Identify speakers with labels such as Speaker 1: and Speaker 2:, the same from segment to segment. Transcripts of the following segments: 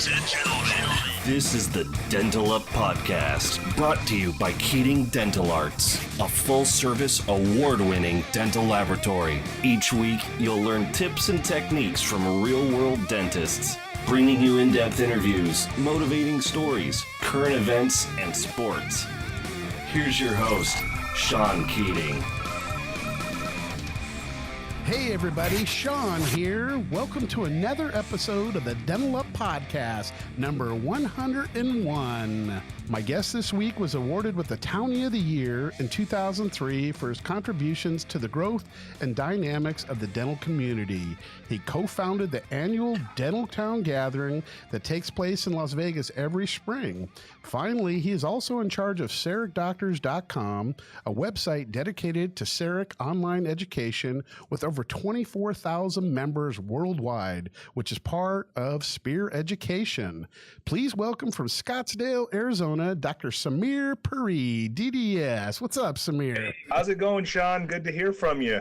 Speaker 1: Ladies and gentlemen,
Speaker 2: This is the Dental Up Podcast, brought to you by Keating Dental Arts, a full-service, award-winning dental laboratory. Each week, you'll learn tips and techniques from real-world dentists, bringing you in-depth interviews, motivating stories, current events, and sports. Here's your host, Sean Keating.
Speaker 3: Hey everybody, Sean here. Welcome to another episode of the Dental Up Podcast, number 101. My guest this week was awarded with the Townie of the Year in 2003 for his contributions to the growth and dynamics of the dental community. He co-founded the annual Dental Town Gathering that takes place in Las Vegas every spring. Finally, he is also in charge of CERECDoctors.com, a website dedicated to CEREC online education with over 24,000 members worldwide, which is part of Spear Education. Please welcome from Scottsdale, Arizona, Dr. Sameer Puri DDS. What's up, Sameer?
Speaker 4: Hey, how's it going, Sean? Good to hear from you.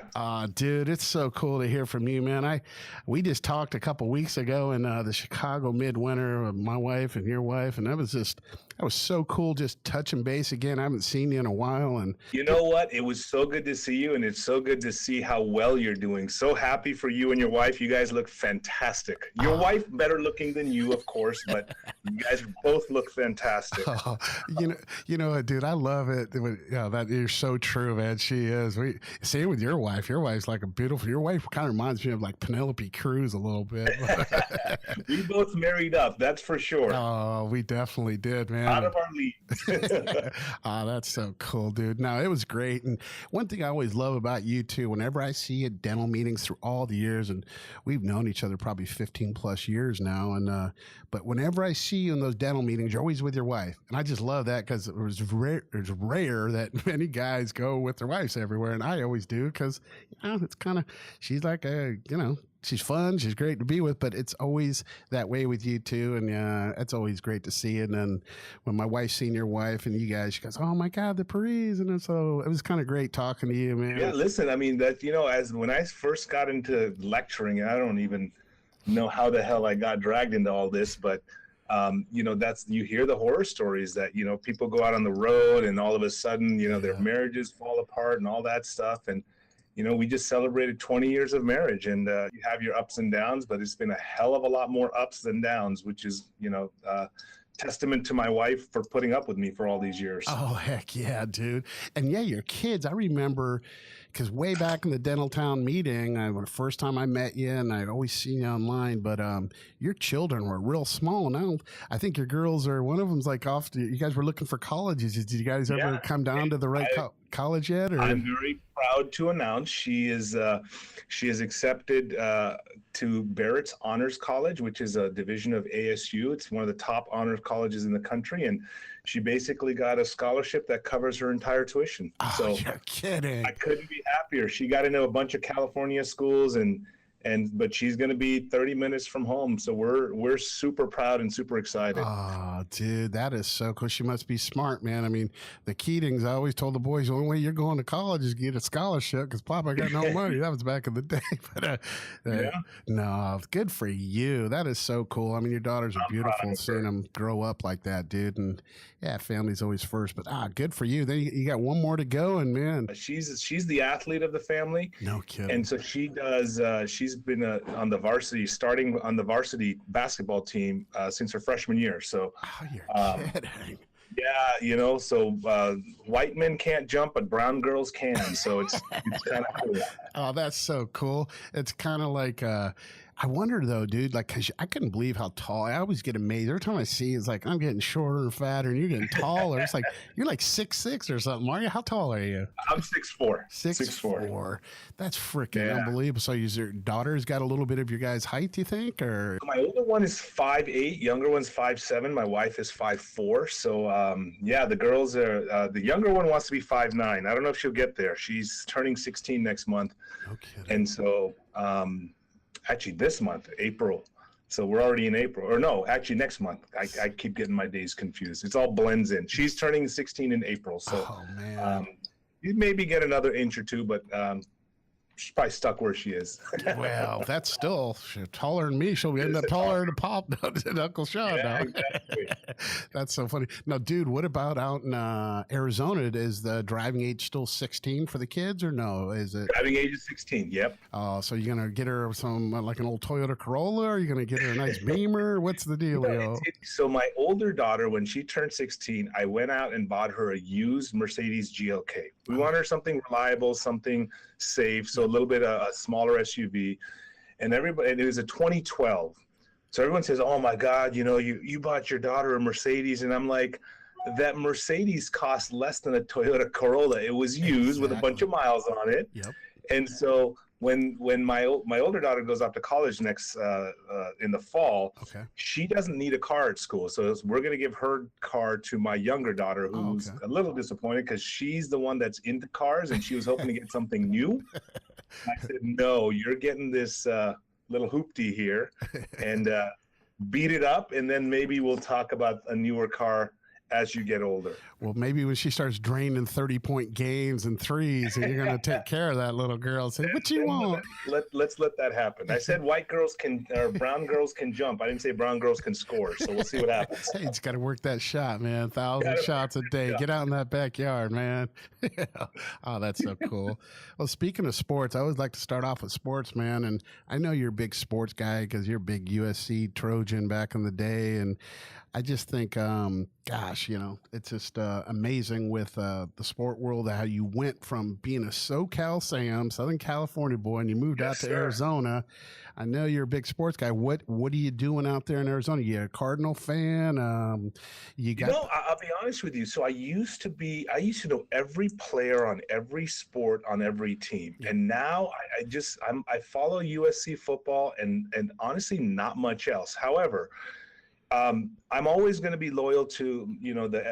Speaker 3: Dude, it's so cool to hear from you, man. We just talked a couple weeks ago in the Chicago midwinter with my wife and your wife, and that was so cool, just touching base again. I haven't seen you in a while. And
Speaker 4: you know what? It was so good to see you, and it's so good to see how well you're doing. So happy for you and your wife. You guys look fantastic. Your wife better looking than you, of course, but you guys both look fantastic.
Speaker 3: You know, dude, I love it. Yeah, that you're so true, man. She is. Same with your wife. Your wife's like a beautiful. Your wife kind of reminds me of like Penelope Cruz a little bit.
Speaker 4: We both married up, that's for sure.
Speaker 3: Oh, we definitely did, man.
Speaker 4: Out of our league.
Speaker 3: Oh, that's so cool, dude. No, it was great. And one thing I always love about you too, whenever I see you at dental meetings through all the years, and we've known each other probably 15 plus years now. And, but whenever I see you in those dental meetings, you're always with your wife. And I just love that because it's rare that many guys go with their wives everywhere. And I always do because, it's kind of, she's like she's fun. She's great to be with, but it's always that way with you too. And it's always great to see. And then when my wife's seen your wife and you guys, she goes, "Oh my God, the Puris." And so it was kind of great talking to you, man.
Speaker 4: Yeah, listen, I mean, that, as when I first got into lecturing, and I don't even know how the hell I got dragged into all this, but that's, you hear the horror stories that, people go out on the road and all of a sudden, their marriages fall apart and all that stuff. And, we just celebrated 20 years of marriage, and you have your ups and downs, but it's been a hell of a lot more ups than downs, which is, testament to my wife for putting up with me for all these years.
Speaker 3: Oh, heck yeah, dude. And yeah, your kids, I remember, because way back in the Dental Town meeting, the first time I met you, and I'd always seen you online, but your children were real small. Now, I think your girls one of them's like off, you guys were looking for colleges. Did you guys ever come down to the right college yet? Or?
Speaker 4: I'm very proud to announce she is accepted to Barrett's Honors College, which is a division of ASU. It's one of the top honors colleges in the country, and she basically got a scholarship that covers her entire tuition.
Speaker 3: Oh,
Speaker 4: so
Speaker 3: you're kidding.
Speaker 4: I couldn't be happier. She got into a bunch of California schools, but she's going to be 30 minutes from home. So we're super proud and super excited.
Speaker 3: Oh, dude, that is so cool. She must be smart, man. I mean, the Keatings, I always told the boys, the only way you're going to college is get a scholarship because Papa got no money. That was back in the day. But no, good for you. That is so cool. I mean, your daughters are beautiful. Seeing them grow up like that, dude. And yeah, family's always first. But good for you. Then you got one more to go, and man,
Speaker 4: she's the athlete of the family.
Speaker 3: No kidding.
Speaker 4: And so she does. She's been on the varsity basketball team since her freshman year. So
Speaker 3: you're kidding.
Speaker 4: Yeah, so white men can't jump, but brown girls can. So it's kind of cool.
Speaker 3: Oh, that's so cool. It's kind of like I wonder though, dude, like, cause I couldn't believe how tall. I always get amazed every time I see. It's like I'm getting shorter and fatter, and you're getting taller. It's like you're like 6'6" or something. Are you? How tall are you?
Speaker 4: I'm 6'4".
Speaker 3: 6'4". That's freaking unbelievable. So, your daughter's got a little bit of your guys' height, do you think, or?
Speaker 4: My older one is 5'8", younger one's 5'7". My wife is 5'4". So, the girls are. The younger one wants to be 5'9". I don't know if she'll get there. She's turning 16 next month.
Speaker 3: No kidding.
Speaker 4: And so. Actually, this month, April. So we're already in April. Or no, actually next month. I keep getting my days confused. It's all blends in. She's turning 16 in April. So
Speaker 3: oh, man.
Speaker 4: you maybe get another inch or two, but she's probably stuck where she is.
Speaker 3: Well, that's still taller than me. She'll end up taller than Pop than Uncle Sean.
Speaker 4: Yeah,
Speaker 3: now.
Speaker 4: exactly.
Speaker 3: That's so funny. Now, dude, what about out in Arizona? Is the driving age still 16 for the kids, or no? Is it
Speaker 4: Driving age is 16? Yep.
Speaker 3: So you're gonna get her some like an old Toyota Corolla, or you're gonna get her a nice Beamer? What's the deal?
Speaker 4: So my older daughter, when she turned 16, I went out and bought her a used Mercedes GLK. We want her something reliable, something safe, so a little bit a smaller SUV. And it was a 2012. So everyone says, "Oh my God, you bought your daughter a Mercedes," and I'm like, that Mercedes cost less than a Toyota Corolla. It was used with a bunch of miles on it.
Speaker 3: Yep.
Speaker 4: And so when my older daughter goes off to college next in the fall, she doesn't need a car at school. So we're going to give her car to my younger daughter, who's a little disappointed because she's the one that's into cars and she was hoping to get something new. I said, no, you're getting this little hoopty here and beat it up. And then maybe we'll talk about a newer car as you get older.
Speaker 3: Well, maybe when she starts draining 30-point games and threes, and you're going to take care of that little girl and say, what you want?
Speaker 4: Let's let that happen. I said brown girls can jump. I didn't say brown girls can score. So we'll see what happens.
Speaker 3: Hey, it's got to work that shot, man. 1,000 shots a day. Yeah. Get out in that backyard, man. Oh, that's so cool. Well, speaking of sports, I always like to start off with sports, man. And I know you're a big sports guy because you're a big USC Trojan back in the day. And I just think, gosh, it's just amazing with the sport world, how you went from being a SoCal Sam, Southern California boy, and you moved out to Arizona. I know you're a big sports guy. What are you doing out there in Arizona? You a Cardinal fan?
Speaker 4: I'll be honest with you. So I used to know every player on every sport on every team, and now I follow USC football and honestly not much else. However, I'm always going to be loyal to,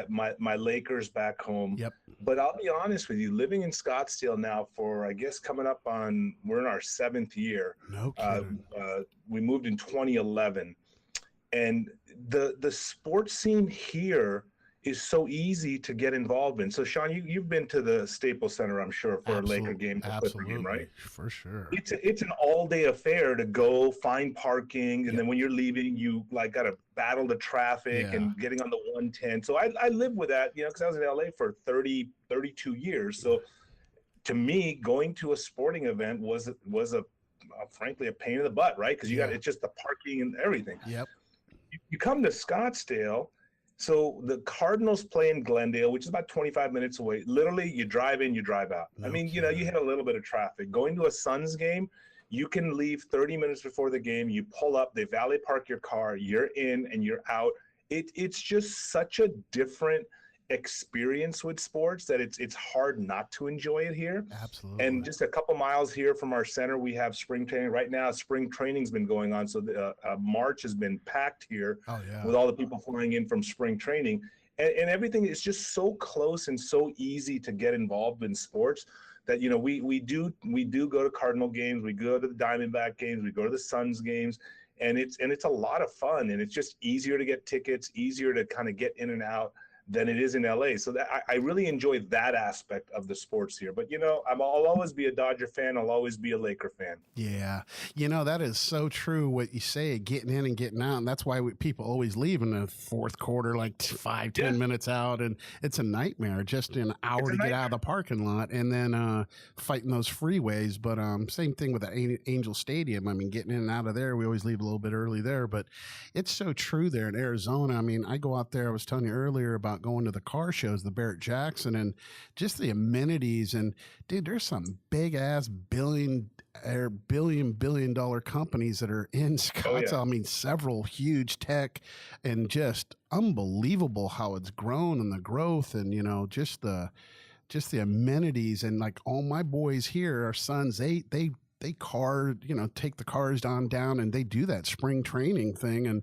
Speaker 4: my Lakers back home.
Speaker 3: Yep.
Speaker 4: But I'll be honest with you, living in Scottsdale now for, I guess, we're in our 7th year.
Speaker 3: No kidding.
Speaker 4: We moved in 2011. And the sports scene here is so easy to get involved in. So, Sean, you've been to the Staples Center, I'm sure, for a Laker game, a Clipper game, right?
Speaker 3: For sure.
Speaker 4: It's an all-day affair to go find parking, and then when you're leaving, you got to battle the traffic and getting on the 110. So I live with that, because I was in LA for 32 years. So to me, going to a sporting event was frankly a pain in the butt, right? Because it's just the parking and everything.
Speaker 3: Yep.
Speaker 4: You come to Scottsdale. So the Cardinals play in Glendale, which is about 25 minutes away. Literally, you drive in, you drive out.
Speaker 3: No
Speaker 4: you hit a little bit of traffic. Going to a Suns game, you can leave 30 minutes before the game. You pull up, they valet park your car, you're in and you're out. It's just such a different experience with sports that it's hard not to enjoy it here.
Speaker 3: Absolutely.
Speaker 4: And just a couple miles here from our center, we have spring training. Right now, spring training's been going on. So the March has been packed here with all the people flying in from spring training. And everything is just so close and so easy to get involved in sports that, we do go to Cardinal games. We go to the Diamondback games. We go to the Suns games. And it's a lot of fun. And it's just easier to get tickets, easier to kind of get in and out than it is in LA. So that I really enjoy that aspect of the sports here. But, I'll always be a Dodger fan. I'll always be a Laker fan.
Speaker 3: Yeah. That is so true what you say, getting in and getting out. And that's why people always leave in the fourth quarter, like 5-10 minutes out. And it's a nightmare, just an hour to get out of the parking lot and then fighting those freeways. But same thing with the Angel Stadium. I mean, getting in and out of there, we always leave a little bit early there. But it's so true there in Arizona. I mean, I go out there, I was telling you earlier about going to the car shows, the Barrett Jackson, and just the amenities. And dude, there's some big ass billion dollar companies that are in Scottsdale. I mean, several huge tech, and just unbelievable how it's grown and the growth, and just the amenities. And like all my boys here, our sons, they take the cars down and they do that spring training thing. And,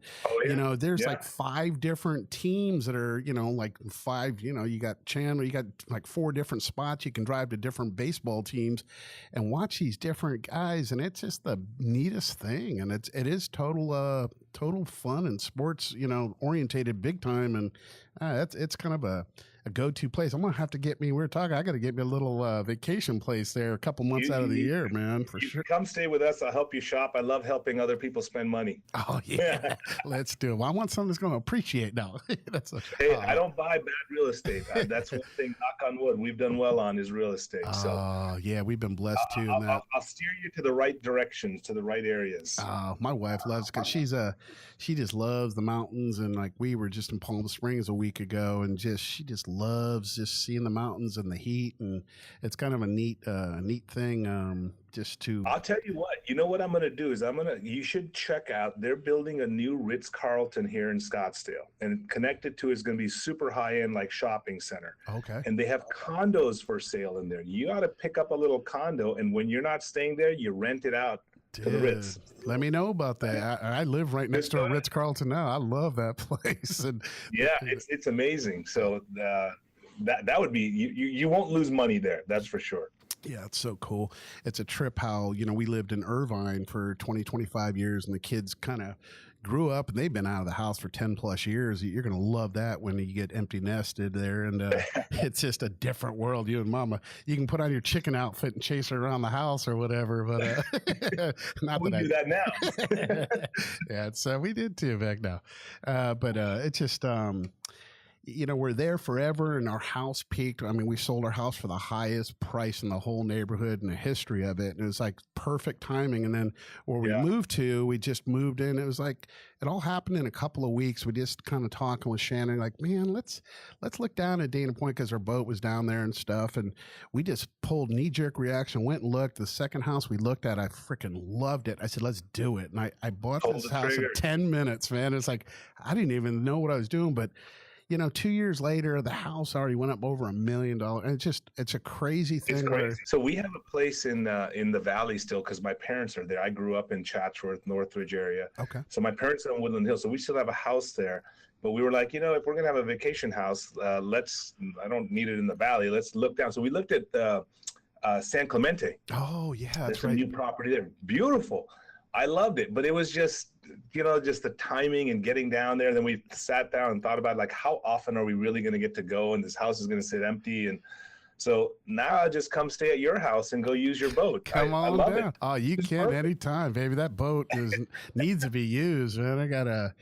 Speaker 3: there's like 5 different teams that are, like 5, you got Chandler, you got like 4 different spots. You can drive to different baseball teams and watch these different guys. And it's just the neatest thing. And it is total fun and sports, orientated big time. And it's kind of a go-to place. I'm gonna have to get me. We were talking. I got to get me a little vacation place there, a couple months out of the year, man, for sure.
Speaker 4: Come stay with us. I'll help you shop. I love helping other people spend money.
Speaker 3: Oh yeah, let's do it. Well, I want something that's going to appreciate now.
Speaker 4: Hey, I don't buy bad real estate. That's one thing. Knock on wood, we've done well on is real estate. So
Speaker 3: yeah, we've been blessed too.
Speaker 4: I'll steer you to the right directions, to the right areas.
Speaker 3: My wife loves because she just loves the mountains, and like we were just in Palm Springs a week ago, and she just loves just seeing the mountains and the heat, and it's kind of a neat thing. I'll tell you what. You know what I'm going to do is you should check out. They're building a new Ritz-Carlton here in Scottsdale, and connected to is going to be super high-end like shopping center. Okay.
Speaker 4: And they have condos for sale in there. You ought to pick up a little condo, and when you're not staying there, you rent it out to the Ritz.
Speaker 3: Let me know about that. I live right next to a Ritz-Carlton now. I love that place. And
Speaker 4: yeah, it's amazing. So that would be you won't lose money there. That's for sure.
Speaker 3: Yeah, it's so cool. It's a trip how, we lived in Irvine for 20, 25 years, and the kids kind of grew up and they've been out of the house for 10 plus years. You're going to love that when you get empty nested there. And it's just a different world. You and mama, you can put on your chicken outfit and chase her around the house or whatever. But
Speaker 4: we do that now.
Speaker 3: Yeah, we did too back now. But it's just, we're there forever, and our house peaked. I mean, we sold our house for the highest price in the whole neighborhood in the history of it. And it was like perfect timing. And then where we moved to, we just moved in. It was like, it all happened in a couple of weeks. We just kind of talking with Shannon, like, man, let's look down at Dana Point because our boat was down there and stuff. And we just pulled knee-jerk reaction, went and looked. The second house we looked at, I freaking loved it. I said, let's do it. And I bought this house in 10 minutes, man. It's like, I didn't even know what I was doing, but 2 years later, the house already went up over $1 million. And it's a crazy thing.
Speaker 4: It's crazy. So we have a place in the Valley still because my parents are there. I grew up in Chatsworth, Northridge area.
Speaker 3: Okay.
Speaker 4: So my parents are on Woodland Hills. So we still have a house there. But we were like, if we're going to have a vacation house, I don't need it in the Valley. Let's look down. So we looked at San Clemente.
Speaker 3: Oh, yeah.
Speaker 4: There's a new property there. Beautiful. I loved it, but it was just the timing and getting down there. And then we sat down and thought about like, how often are we really going to get to go? And this house is going to sit empty. And so now I just come stay at your house and go use your boat.
Speaker 3: Come on
Speaker 4: I love
Speaker 3: down.
Speaker 4: it.
Speaker 3: Oh, you can anytime, baby. That boat needs to be used, man.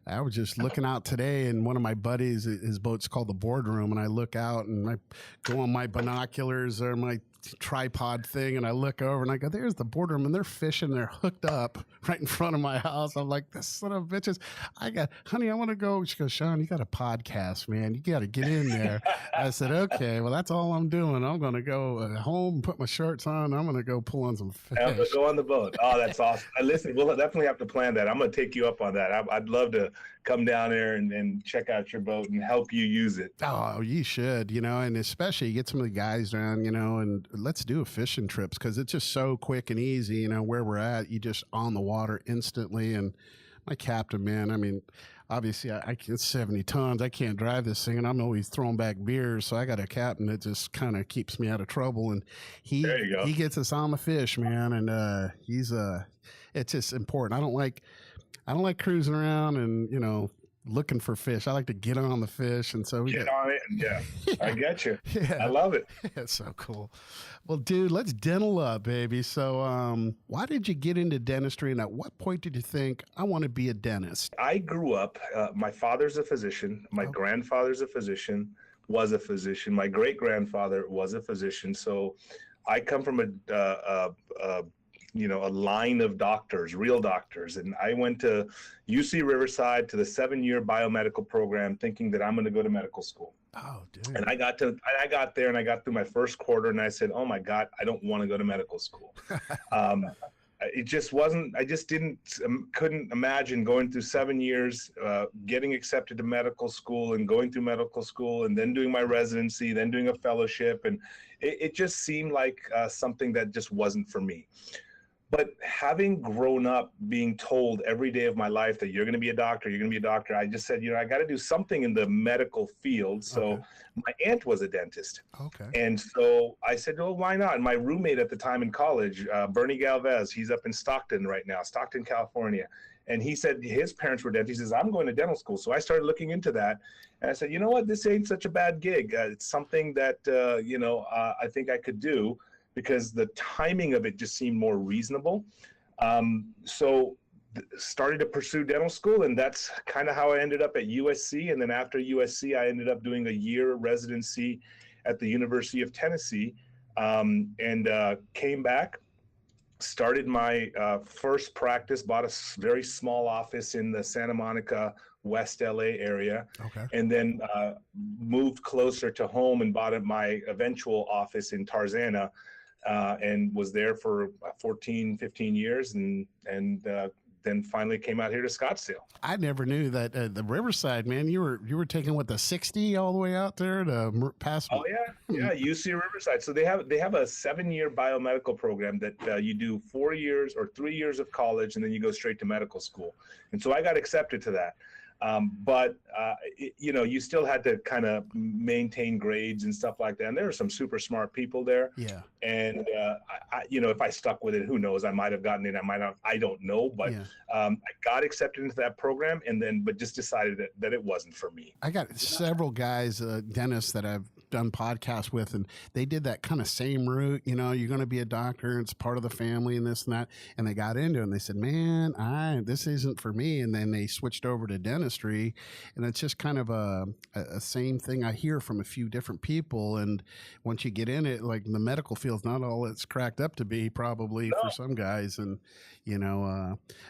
Speaker 3: I was just looking out today, and one of my buddies, his boat's called the Boardroom, and I look out and I go on my binoculars or my tripod thing, and I look over and I go, there's the Boardroom, and they're fishing. They're hooked up right in front of my house. I'm like, this son of bitches. Honey, I want to go. She goes, Sean, you got a podcast, man. You got to get in there. I said, okay, well, that's all I'm doing. I'm going to go home, put my shorts on. I'm going to go pull on some fish.
Speaker 4: I'm going to go on the boat. Oh, that's awesome. Listen, we'll definitely have to plan that. I'm going to take you up on that. I'd love to come down there and check out your boat and help you use it.
Speaker 3: Oh, you should, and especially get some of the guys down, and let's do a fishing trips because it's just so quick and easy, where we're at, you just on the water instantly. And my captain, man, I mean, obviously I can 70 tons. I can't drive this thing, and I'm always throwing back beers. So I got a captain that just kind of keeps me out of trouble, and he gets us on the fish, man. And it's just important. I don't like cruising around and looking for fish. I like to get on the fish, and so we
Speaker 4: get on it. Yeah, I get you.
Speaker 3: Yeah,
Speaker 4: I love it.
Speaker 3: It's so cool. Well, dude, let's dental up, baby. So, why did you get into dentistry, and at what point did you think I want to be a dentist?
Speaker 4: I grew up. My father's a physician. My grandfather's a physician. Was a physician. My great grandfather was a physician. So, I come from a line of doctors, real doctors. And I went to UC Riverside to the 7-year biomedical program thinking that I'm going to go to medical school.
Speaker 3: Oh, dude.
Speaker 4: And I got there and I got through my first quarter and I said, oh my God, I don't want to go to medical school. It just wasn't, I just couldn't imagine going through 7 years, getting accepted to medical school and going through medical school and then doing my residency, then doing a fellowship. And it just seemed like something that just wasn't for me. But having grown up being told every day of my life that you're going to be a doctor, you're going to be a doctor, I just said, I got to do something in the medical field. So my aunt was a dentist.
Speaker 3: Okay.
Speaker 4: And so I said, well, why not? And my roommate at the time in college, Bernie Galvez, he's up in Stockton right now, Stockton, California. And he said his parents were dentists. He says, I'm going to dental school. So I started looking into that. And I said, you know what? This ain't such a bad gig. It's something that, I think I could do, because the timing of it just seemed more reasonable. So started to pursue dental school, and that's kind of how I ended up at USC. And then after USC, I ended up doing a year residency at the University of Tennessee, and came back, started my first practice, bought a very small office in the Santa Monica, West LA area, and then moved closer to home and bought my eventual office in Tarzana, and was there for 14, 15 years, and then finally came out here to Scottsdale.
Speaker 3: I never knew that the Riverside, man. You were taking the 60 all the way out there to pass.
Speaker 4: Oh yeah, UC Riverside. So they have a 7-year biomedical program that you do 4 years or 3 years of college, and then you go straight to medical school. And so I got accepted to that. But you still had to kind of maintain grades and stuff like that. And there were some super smart people there. Yeah. And if I stuck with it, who knows? I might have gotten in. I might not. I don't know. But I got accepted into that program, but just decided that it wasn't for me.
Speaker 3: I got several guys, dentists that I've done podcasts with, and they did that kind of same route. You're going to be a doctor. It's part of the family and this and that. And they got into it, and they said, man, this isn't for me. And then they switched over to dentistry, and it's just kind of a same thing I hear from a few different people. And once you get in it, like the medical field's not all it's cracked up to be, probably for some guys. And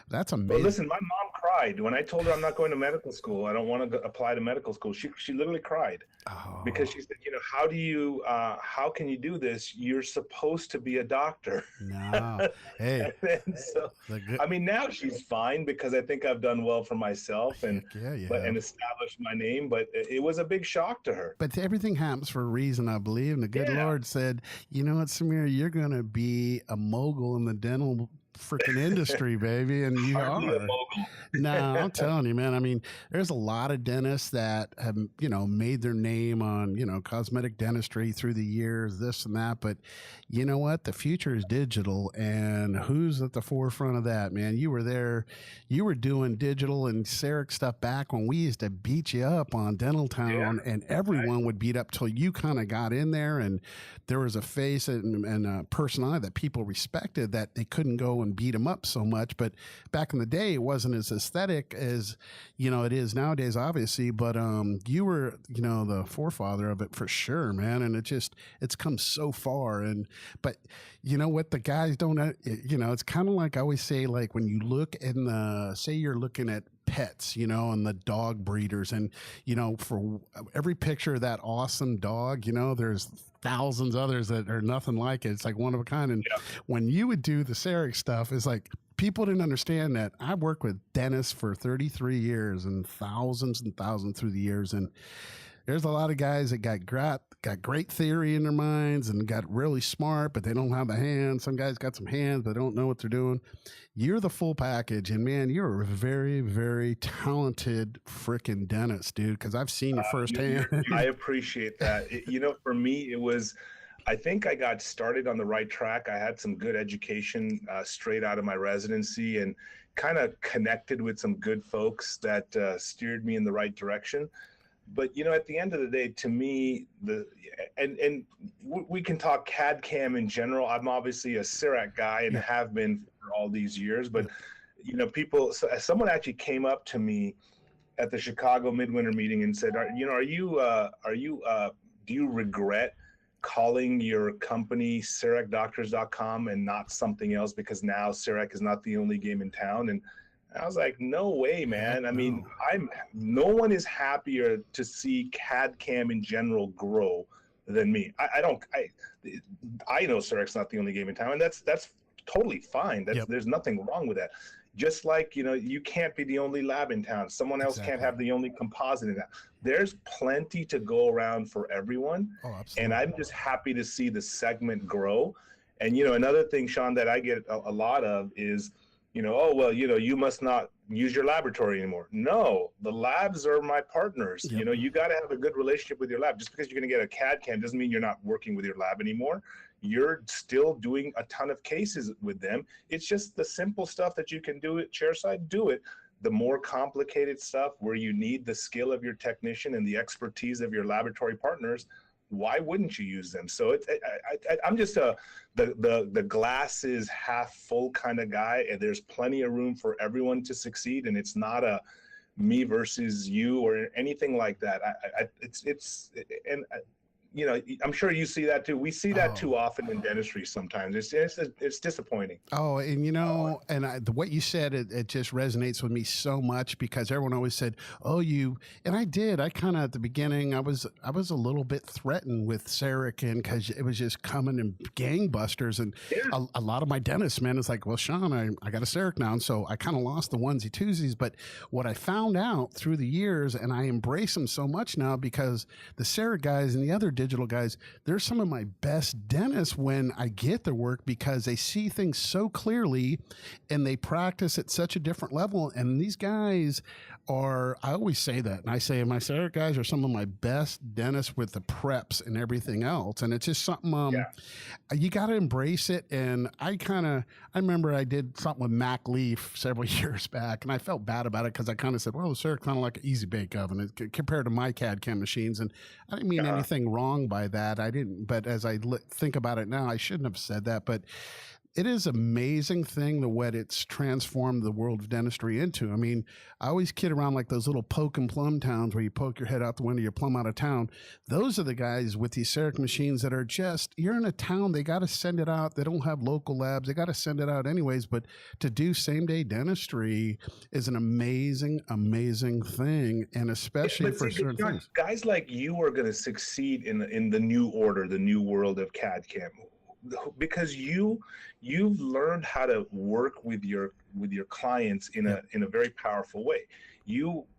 Speaker 3: that's amazing.
Speaker 4: Well, listen, my mom cried when I told her I'm not going to medical school. I don't want to apply to medical school. She literally cried because she said, how can you do this? You're supposed to be a doctor.
Speaker 3: No, hey.
Speaker 4: Now she's fine, because I think I've done well for myself and established my name. But it was a big shock to her.
Speaker 3: But everything happens for a reason, I believe. And the good Lord said, you know what, Sameer, you're going to be a mogul in the dental freaking industry, baby. And you are. No, I'm telling you, man. There's a lot of dentists that have, made their name on, cosmetic dentistry through the years, this and that. But you know what? The future is digital. And who's at the forefront of that, man? You were there. You were doing digital and CEREC stuff back when we used to beat you up on Dental Town, and everyone would beat up till you kind of got in there, and there was a face and a personality that people respected, that they couldn't go and beat them up so much. But back in the day, it wasn't as aesthetic as it is nowadays, obviously. But you were the forefather of it for sure, man. And it's come so far. But you know what, the guys don't it's kind of like I always say, like when you look in say you're looking at pets, and the dog breeders, and for every picture of that awesome dog, there's thousands others that are nothing like it. It's like one of a kind. And when you would do the CEREC stuff, it's like people didn't understand that I worked with dentists for 33 years and thousands through the years. And there's a lot of guys that got great theory in their minds and got really smart, but they don't have the hands. Some guys got some hands, but don't know what they're doing. You're the full package. And man, you're a very, very talented freaking dentist, dude, because I've seen you firsthand.
Speaker 4: I appreciate that. For me, I think I got started on the right track. I had some good education straight out of my residency, and kind of connected with some good folks that steered me in the right direction. But at the end of the day, to me, we can talk CAD CAM in general. I'm obviously a CEREC guy and have been for all these years. But someone actually came up to me at the Chicago Midwinter meeting and said, do you regret calling your company CERECDoctors.com and not something else, because now CEREC is not the only game in town? And I was like, no way, man. No one is happier to see CAD CAM in general grow than me. I know CEREC's not the only game in town, and that's totally fine. There's nothing wrong with that. Just like, you can't be the only lab in town. Someone else can't have the only composite in that. There's plenty to go around for everyone. Oh, absolutely. And I'm just happy to see the segment grow. And, another thing, Sean, that I get a lot of is, oh, well, you must not use your laboratory anymore. No, the labs are my partners.
Speaker 3: Yep.
Speaker 4: You got to have a good relationship with your lab. Just because you're going to get a CAD CAM doesn't mean you're not working with your lab anymore. You're still doing a ton of cases with them. It's just the simple stuff that you can do it chairside, do it. The more complicated stuff where you need the skill of your technician and the expertise of your laboratory partners, why wouldn't you use them? So I'm just the glass is half full kind of guy, and there's plenty of room for everyone to succeed, and it's not a me versus you or anything like that. I'm sure you see that too. We see that too often in dentistry sometimes. It's disappointing.
Speaker 3: Oh, and what you said, it just resonates with me so much, because everyone always said, and I kind of at the beginning, I was a little bit threatened with Serican because it was just coming in gangbusters. And a lot of my dentists, man, it's like, well, Sean, I got a Seric now. And so I kind of lost the onesie twosies. But what I found out through the years, and I embrace them so much now, because the Seric guys and the other digital guys, they're some of my best dentists when I get their work, because they see things so clearly and they practice at such a different level. And these guys are, I always say that, and I say my Seric guys are some of my best dentists with the preps and everything else. And it's just something, you got to embrace it. And I remember I did something with Mac Leaf several years back, and I felt bad about it because I kind of said, well, the Seric kind of like an easy bake oven compared to my CAD CAM machines. And I didn't mean anything wrong by that. But as I think about it now, I shouldn't have said that. But it is an amazing thing what it's transformed the world of dentistry into. I mean, I always kid around like those little poke and plum towns where you poke your head out the window, you're plumb out of town. Those are the guys with these Seric machines that are just, you're in a town, they got to send it out. They don't have local labs. They got to send it out anyways. But to do same day dentistry is an amazing, amazing thing. And especially for certain things.
Speaker 4: Guys like you are going to succeed in the new order, the new world of CAD CAM. Because you've learned how to work with your clients in a very powerful way.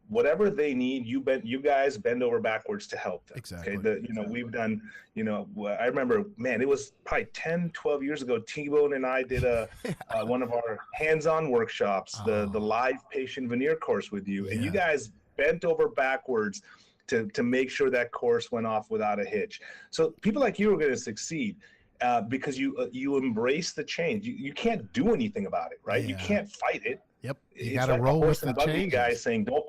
Speaker 4: Whatever they need, you guys bend over backwards to help them.
Speaker 3: Exactly.
Speaker 4: Okay? We've done, I remember, man, it was probably 10, 12 years ago, T-Bone and I did one of our hands-on workshops, the live patient veneer course with you, and you guys bent over backwards to make sure that course went off without a hitch. So people like you are going to succeed. Because you embrace the change. You can't do anything about it, right? You can't fight it.
Speaker 3: Yep. You got to roll with the change.
Speaker 4: Guy saying, "Don't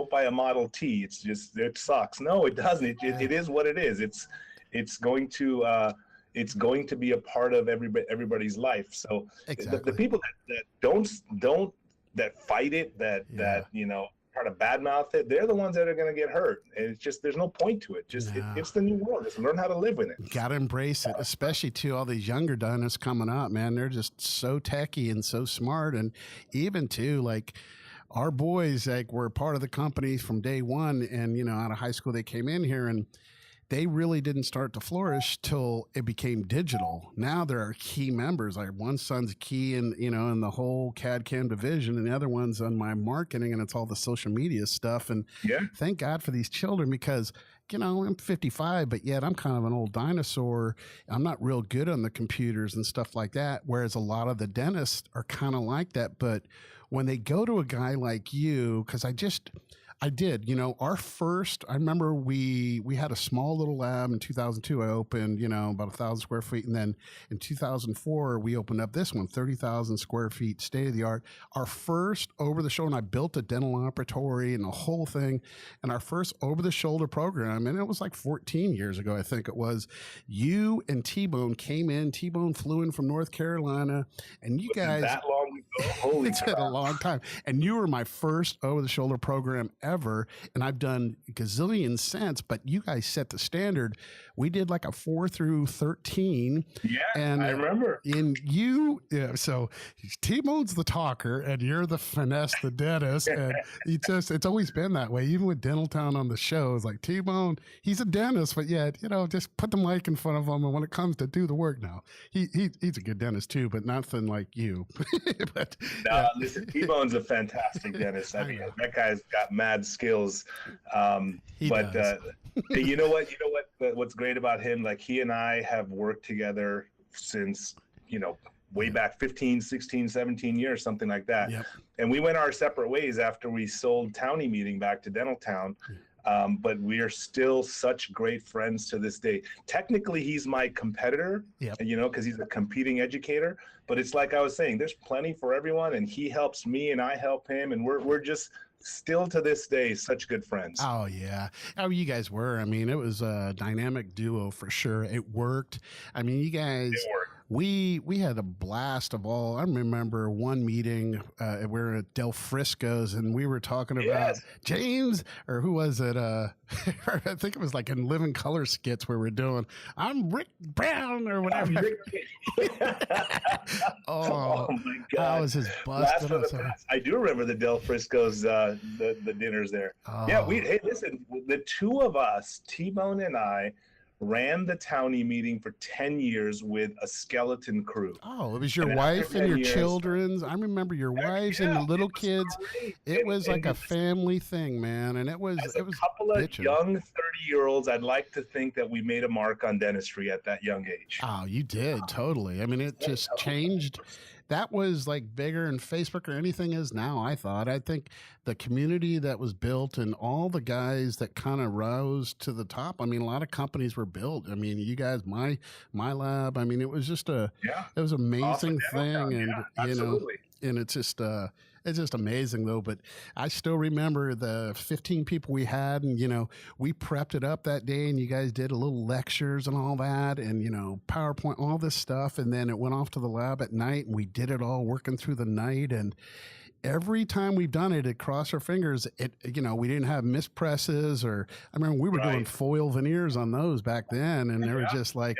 Speaker 4: buy a Model T. It's just, it sucks." No, it doesn't. It is what it is. It's going to be a part of everybody's life. So the people that fight it, that try to badmouth it, they're the ones that are going to get hurt. And it's just, there's no point to it. It's the new world. Just learn how to live with it.
Speaker 3: Got to embrace it, especially to all these younger dentists coming up, man. They're just so techy and so smart. And even too, like our boys, like were part of the company from day one. And, out of high school, they came in here and they really didn't start to flourish till it became digital. Now there are key members. Like one son's key in the whole CAD CAM division, and the other one's on my marketing, and it's all the social media stuff. And thank God for these children, because I'm 55, but yet I'm kind of an old dinosaur. I'm not real good on the computers and stuff like that. Whereas a lot of the dentists are kind of like that. But when they go to a guy like you, because I did, our first, I remember we had a small little lab in 2002. I opened, about 1,000 square feet. And then in 2004, we opened up this one, 30,000 square feet, state of the art. Our first over the shoulder, and I built a dental operatory and the whole thing. And our first over the shoulder program, and it was like 14 years ago, I think it was, you and T-Bone came in. T-Bone flew in from North Carolina, and you guys.
Speaker 4: That long ago? Holy
Speaker 3: It's been a long time. And you were my first over the shoulder program ever, and I've done gazillions since, but you guys set the standard. We did like a 4 through 13.
Speaker 4: Yeah,
Speaker 3: and
Speaker 4: I remember.
Speaker 3: So T-Bone's the talker, and you're the finesse, the dentist, and it's always been that way. Even with Dental Town on the show, it's like T-Bone, he's a dentist, but yet, just put the mic in front of him, and when it comes to do the work now, he's a good dentist too, but nothing like you.
Speaker 4: Listen, T-Bone's a fantastic dentist. I mean, that guy's got mad skills. You know what? What's great about him? Like, he and I have worked together since, way back 15, 16, 17 years, something like that.
Speaker 3: Yep.
Speaker 4: And we went our separate ways after we sold Townie Meeting back to Dental Town. But we are still such great friends to this day. Technically, he's my competitor, because he's a competing educator. But it's like I was saying, there's plenty for everyone, and he helps me and I help him. And we're just still to this day such good friends.
Speaker 3: Oh, yeah. Oh, you guys were. I mean, it was a dynamic duo for sure. It worked. I mean, you guys... We had a blast of all. I remember one meeting, we were at Del Frisco's, and we were talking about James, or who was it? I think it was like in Living Color skits where we're doing, I'm Rick Brown, or whatever.
Speaker 4: Oh my God.
Speaker 3: That was just busted.
Speaker 4: I do remember the Del Frisco's, the dinners there. Oh. Yeah, hey, listen, the two of us, T-Bone and I, ran the Townie Meeting for 10 years with a skeleton crew.
Speaker 3: Oh, it was your wife and your children's. I remember your wives and the little kids. It was like a family thing, man. And it was a
Speaker 4: couple of young 30-year-olds. I'd like to think that we made a mark on dentistry at that young age.
Speaker 3: Oh, you did. Totally. I mean, it just changed. That was like bigger than Facebook or anything is now, I thought. I think the community that was built and all the guys that kind of rose to the top. I mean, a lot of companies were built. I mean, you guys, my lab. I mean, it was just it was an amazing thing. And, and it's just amazing though. But I still remember the 15 people we had, and, we prepped it up that day, and you guys did a little lectures and all that, and, PowerPoint, all this stuff. And then it went off to the lab at night, and we did it all working through the night. And every time we've done it, cross our fingers. We didn't have mispresses, or I remember we were doing foil veneers on those back then, and they were just like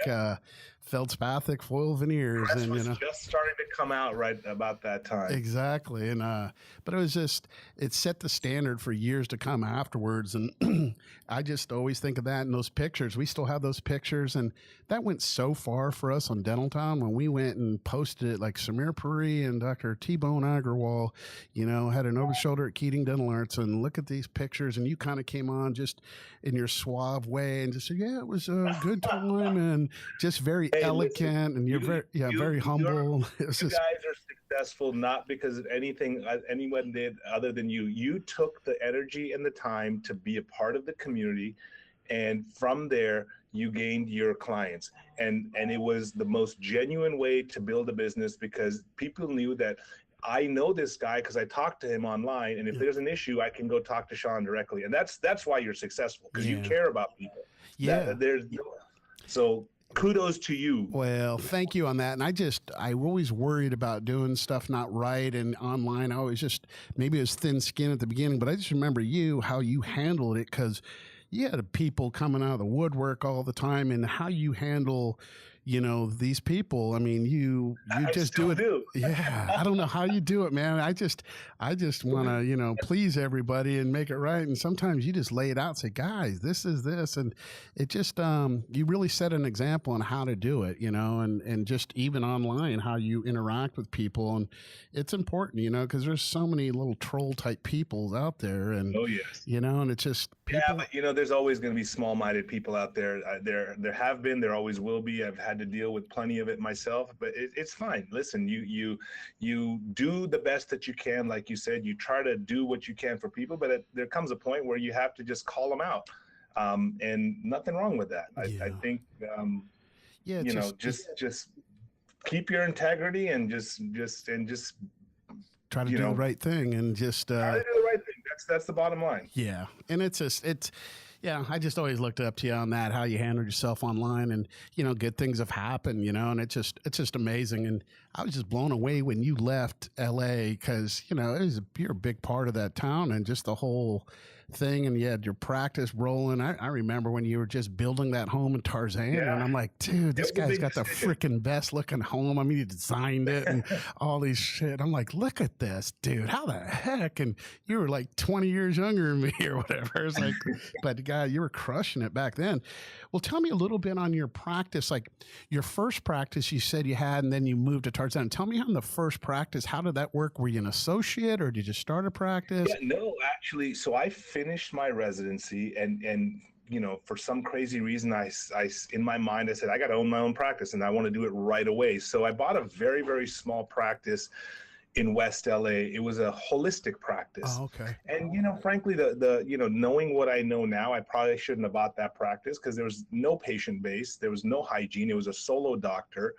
Speaker 3: feldspathic foil veneers, and
Speaker 4: just starting to come out right about that time.
Speaker 3: Exactly, and but it set the standard for years to come afterwards, and I just always think of that in those pictures. We still have those pictures, and that went so far for us on Dental Town when we went and posted it, like Sameer Puri and Dr. T-Bone Agarwal, had an over shoulder at Keating Dental Arts, and look at these pictures, and you kind of came on just in your suave way and just said, it was a good time, and just very elegant, and you're very humble.
Speaker 4: You guys are successful not because of anything anyone did other than you. You took the energy and the time to be a part of the community, and from there you gained your clients, and it was the most genuine way to build a business, because people knew that I know this guy because I talked to him online, and if there's an issue, I can go talk to Sean directly, and that's why you're successful, because you care about people. So kudos to you.
Speaker 3: Well, thank you on that. And I always worried about doing stuff not right and online. I always maybe it was thin skin at the beginning, but I just remember how you handled it, because you had people coming out of the woodwork all the time, and how you handle these people. I mean, you just do it. Yeah. I don't know how you do it, man. I just want to, please everybody and make it right. And sometimes you just lay it out and say, guys, this is this. And it just, you really set an example on how to do it, and just even online, how you interact with people. And it's important, because there's so many little troll type people out there. And, and it's just people.
Speaker 4: Yeah, but there's always going to be small-minded people out there. There have been, there always will be. I've had to deal with plenty of it myself, but it's fine. Listen, you do the best that you can. Like you said, you try to do what you can for people, but there comes a point where you have to just call them out, and nothing wrong with that. I think just keep your integrity, and just
Speaker 3: try to do the right thing, and just
Speaker 4: try to do the right thing. That's the bottom line.
Speaker 3: Yeah, and it's I just always looked up to you on that, how you handled yourself online, and, good things have happened, and it's just amazing. And I was just blown away when you left LA, because, you're a big part of that town and just the whole thing, and you had your practice rolling. I remember when you were just building that home in Tarzan, and I'm like, dude, this guy's got the freaking best looking home. I mean, he designed it and all these shit. I'm like, look at this, dude, how the heck? And you were like 20 years younger than me or whatever. It's like, but God, you were crushing it back then. Well, tell me a little bit on your practice, like your first practice you said you had, and then you moved to Tarzan. Tell me on the first practice, how did that work? Were you an associate, or did you start a practice?
Speaker 4: Yeah, no, actually, so I finished my residency, and for some crazy reason, in my mind, I said, I got to own my own practice and I want to do it right away. So I bought a very, very small practice in West LA. It was a holistic practice.
Speaker 3: Oh, okay.
Speaker 4: And, frankly, knowing what I know now, I probably shouldn't have bought that practice because there was no patient base. There was no hygiene. It was a solo doctor.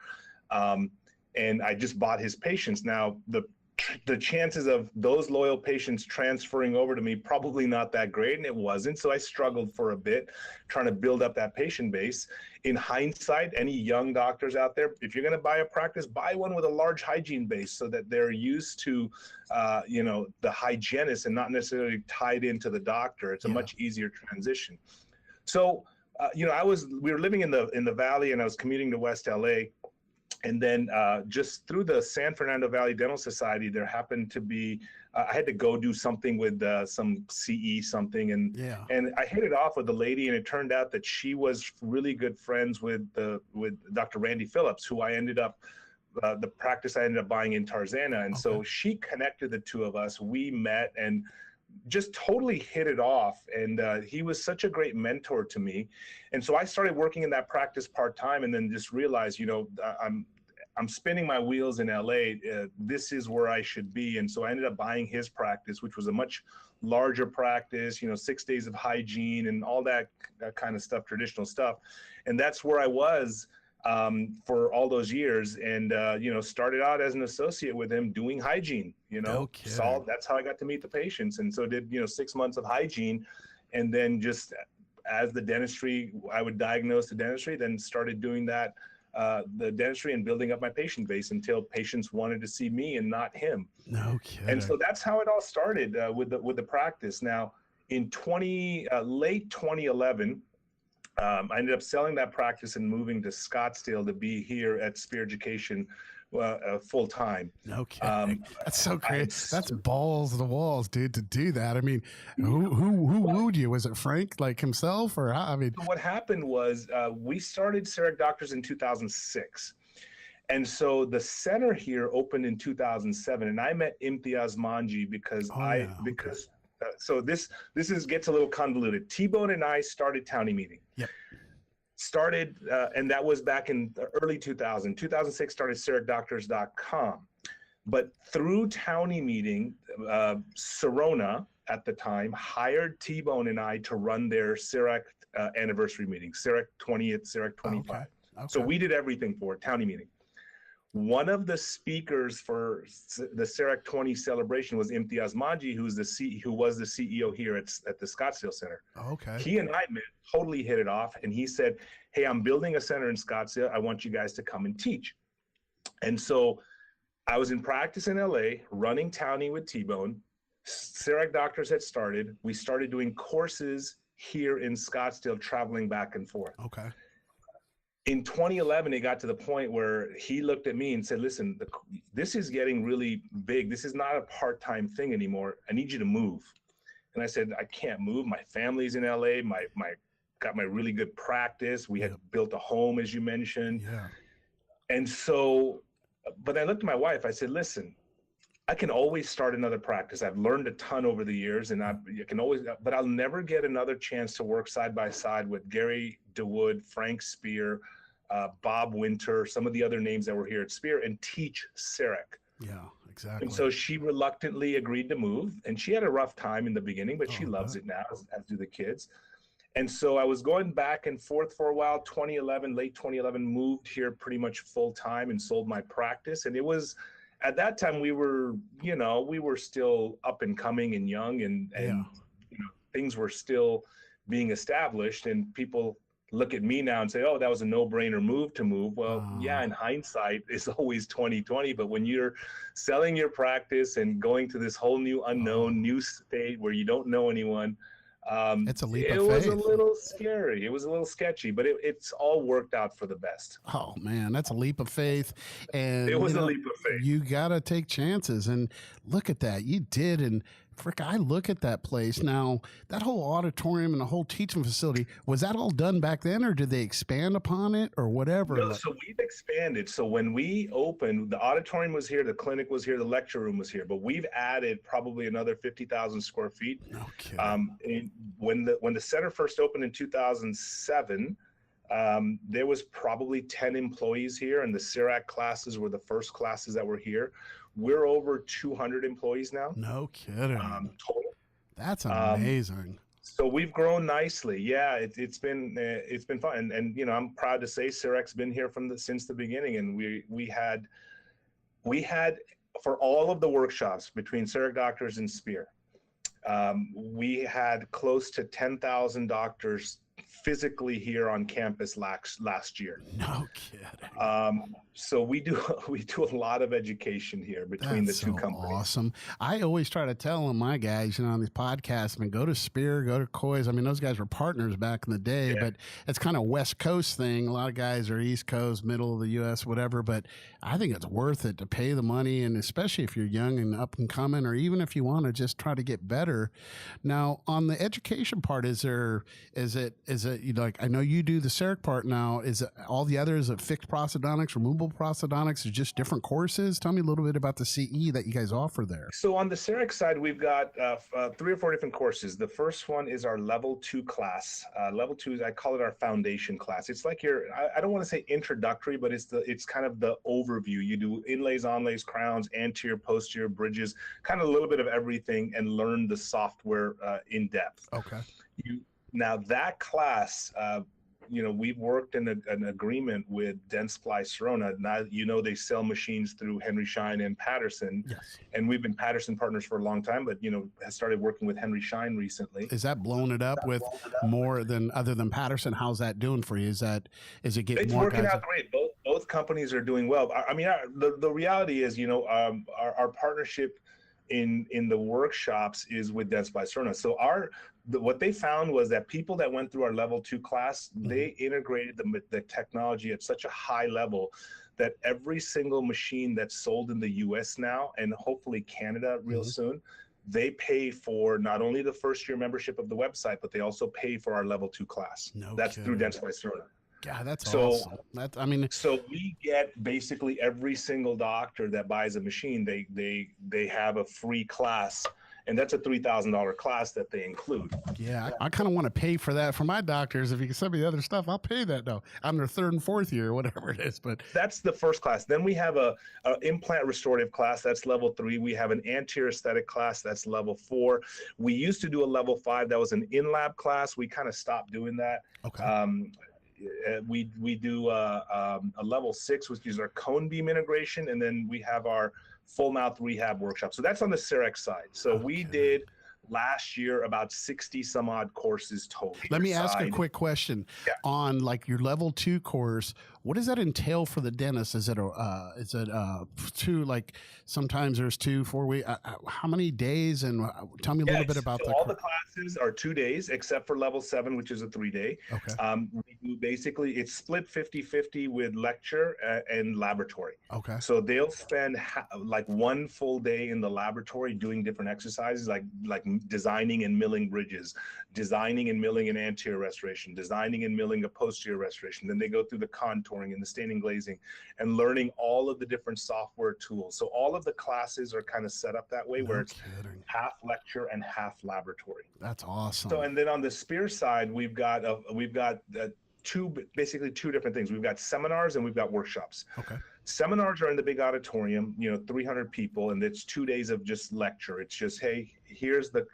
Speaker 4: And I just bought his patients. Now, the chances of those loyal patients transferring over to me, probably not that great, and it wasn't. So I struggled for a bit trying to build up that patient base. In hindsight, any young doctors out there, if you're going to buy a practice, buy one with a large hygiene base so that they're used to, the hygienist and not necessarily tied into the doctor. It's a much easier transition. So, we were living in the Valley, and I was commuting to West LA. And then just through the San Fernando Valley Dental Society, there happened to be, I had to go do something with some CE something. And I hit it off with the lady, and it turned out that she was really good friends with Dr. Randy Phillips, who I ended up, the practice I ended up buying in Tarzana. And so she connected the two of us. We met and just totally hit it off. And he was such a great mentor to me. And so I started working in that practice part-time, and then just realized, I'm spinning my wheels in LA. This is where I should be. And so I ended up buying his practice, which was a much larger practice, 6 days of hygiene and all that kind of stuff, traditional stuff. And that's where I was for all those years, and started out as an associate with him doing hygiene. That's how I got to meet the patients. And so did 6 months of hygiene, and then just as the dentistry, I would diagnose the dentistry, then started doing that, the dentistry, and building up my patient base until patients wanted to see me and not him.
Speaker 3: No kidding.
Speaker 4: And so that's how it all started with the practice. Now in late 2011. I ended up selling that practice and moving to Scottsdale to be here at Spear Education full time.
Speaker 3: Okay, that's so great. That's balls to the walls, dude, to do that. I mean, who wooed you? Was it Frank, like himself, or how? I mean,
Speaker 4: what happened was we started CEREC Doctors in 2006. And so the center here opened in 2007, and I met Imtiaz Manji because so this gets a little convoluted. T-Bone and I started Townie Meeting.
Speaker 3: Yep.
Speaker 4: And that was back in the early 2006, started CERECDoctors.com. But through Townie Meeting, Serona at the time hired T-Bone and I to run their CEREC anniversary meeting, CEREC 20th, CEREC 25.
Speaker 3: Okay.
Speaker 4: So we did everything for it, Townie Meeting. One of the speakers for the CEREC 20 celebration was Imtiaz Manji, who was the CEO here at the Scottsdale Center.
Speaker 3: Okay.
Speaker 4: He and I met, totally hit it off, and he said, "Hey, I'm building a center in Scottsdale. I want you guys to come and teach." And so I was in practice in LA, running Townie with T-Bone. CEREC Doctors had started. We started doing courses here in Scottsdale, traveling back and forth.
Speaker 3: Okay.
Speaker 4: In 2011, it got to the point where he looked at me and said, "Listen, this is getting really big. This is not a part-time thing anymore. I need you to move." And I said, "I can't move. My family's in LA. Got my really good practice. We had built a home, as you mentioned."
Speaker 3: Yeah.
Speaker 4: And so, but I looked at my wife. I said, "Listen, I can always start another practice. I've learned a ton over the years, and but I'll never get another chance to work side by side with Gary DeWood, Frank Spear, Bob Winter, some of the other names that were here at Spear, and teach CEREC."
Speaker 3: Yeah, exactly.
Speaker 4: And so she reluctantly agreed to move, and she had a rough time in the beginning, but she loves it now, as do the kids. And so I was going back and forth for a while. Late 2011, moved here pretty much full time and sold my practice. And it was, at that time, we were still up and coming and young, and things were still being established, and people look at me now and say, "Oh, that was a no-brainer move to move." Well, yeah, in hindsight, it's always 2020. But when you're selling your practice and going to this whole new unknown, new state where you don't know anyone,
Speaker 3: it's a leap of
Speaker 4: faith. It was a little scary. It was a little sketchy, but it's all worked out for the best.
Speaker 3: Oh man, that's a leap of faith. And
Speaker 4: it was a leap of faith.
Speaker 3: You got to take chances, and look at that. You did. And Frick, I look at that place now, that whole auditorium and the whole teaching facility, was that all done back then, or did they expand upon it or whatever?
Speaker 4: No, so we've expanded. So when we opened, the auditorium was here, the clinic was here, the lecture room was here, but we've added probably another 50,000 square feet.
Speaker 3: No kidding.
Speaker 4: And when the center first opened in 2007, there was probably 10 employees here, and the CIRAC classes were the first classes that were here. We're over 200 employees now.
Speaker 3: No kidding.
Speaker 4: Total.
Speaker 3: That's amazing.
Speaker 4: So we've grown nicely. Yeah, it's been fun, and you know, I'm proud to say CIRAC's been here since the beginning, and we had for all of the workshops between CIRAC doctors and SPEAR, we had close to 10,000 doctors physically here on campus last year.
Speaker 3: No kidding.
Speaker 4: So we do a lot of education here between the two companies.
Speaker 3: Awesome. I always try to tell my guys, you know, on these podcasts, I mean, go to Spear, go to Coy's. I mean, those guys were partners back in the day, but it's kind of West Coast thing. A lot of guys are East Coast, middle of the U.S., whatever. But I think it's worth it to pay the money, and especially if you're young and up and coming, or even if you want to just try to get better. Now, on the education part, is it you know, like, I know you do the CEREC part now. Is it all the others of fixed prosthodontics, removable prosthodontics, or just different courses? Tell me a little bit about the CE that you guys offer there.
Speaker 4: So on the CEREC side, we've got 3 or 4 different courses. The first one is our level 2 class. Level 2 is, I call it our foundation class. It's like I don't want to say introductory, but it's kind of the overview. You do inlays, onlays, crowns, anterior, posterior, bridges, kind of a little bit of everything, and learn the software in depth.
Speaker 3: Okay.
Speaker 4: Now that class, you know, we've worked in an agreement with Dentsply Sirona. Now, you know, they sell machines through Henry Schein and Patterson.
Speaker 3: Yes.
Speaker 4: And we've been Patterson partners for a long time, but, you know, has started working with Henry Schein recently.
Speaker 3: Is that blowing it up with more than other than Patterson? How's that doing for you? Is it getting
Speaker 4: it's
Speaker 3: more
Speaker 4: working
Speaker 3: guys
Speaker 4: out great. Both companies are doing well. I mean, the reality is, you know, our partnership in the workshops is with Dentsply Sirona. So what they found was that people that went through our level 2 class, they integrated the technology at such a high level that every single machine that's sold in the US now, and hopefully Canada real soon, they pay for not only the first year membership of the website, but they also pay for our level 2 class. That's through Dentsply Sirona.
Speaker 3: God, that's awesome.
Speaker 4: So we get basically every single doctor that buys a machine, they have a free class, and that's a $3,000 class that they include.
Speaker 3: Yeah, I kind of want to pay for that for my doctors. If you can send me the other stuff, I'll pay that. No, I'm their 3rd and 4th year, whatever it is. But
Speaker 4: that's the first class. Then we have a implant restorative class. That's level 3. We have an anterior aesthetic class. That's level 4. We used to do a level 5. That was an in-lab class. We kind of stopped doing that.
Speaker 3: Okay.
Speaker 4: We do a level 6, which is our cone beam integration, and then we have our full mouth rehab workshop. So that's on the CEREC side. So we did last year about 60 some odd courses total.
Speaker 3: Let me ask a quick question on like your level 2 course. What does that entail for the dentist? Is it 2, like sometimes there's 2, 4 weeks? How many days? And tell me a little bit about that.
Speaker 4: All the classes are 2 days, except for level 7, which is a 3-day.
Speaker 3: Okay.
Speaker 4: We do basically, it's split 50-50 with lecture and laboratory.
Speaker 3: Okay.
Speaker 4: So they'll spend like 1 full day in the laboratory doing different exercises, like designing and milling bridges, designing and milling an anterior restoration, designing and milling a posterior restoration. Then they go through the contouring and the staining glazing and learning all of the different software tools. So all of the classes are kind of set up that way, where it's half lecture and half laboratory.
Speaker 3: That's awesome.
Speaker 4: So, and then on the SPEAR side, we've got basically two different things. We've got seminars and we've got workshops.
Speaker 3: Okay.
Speaker 4: Seminars are in the big auditorium, you know, 300 people, and it's 2 days of just lecture. It's just, hey, here's the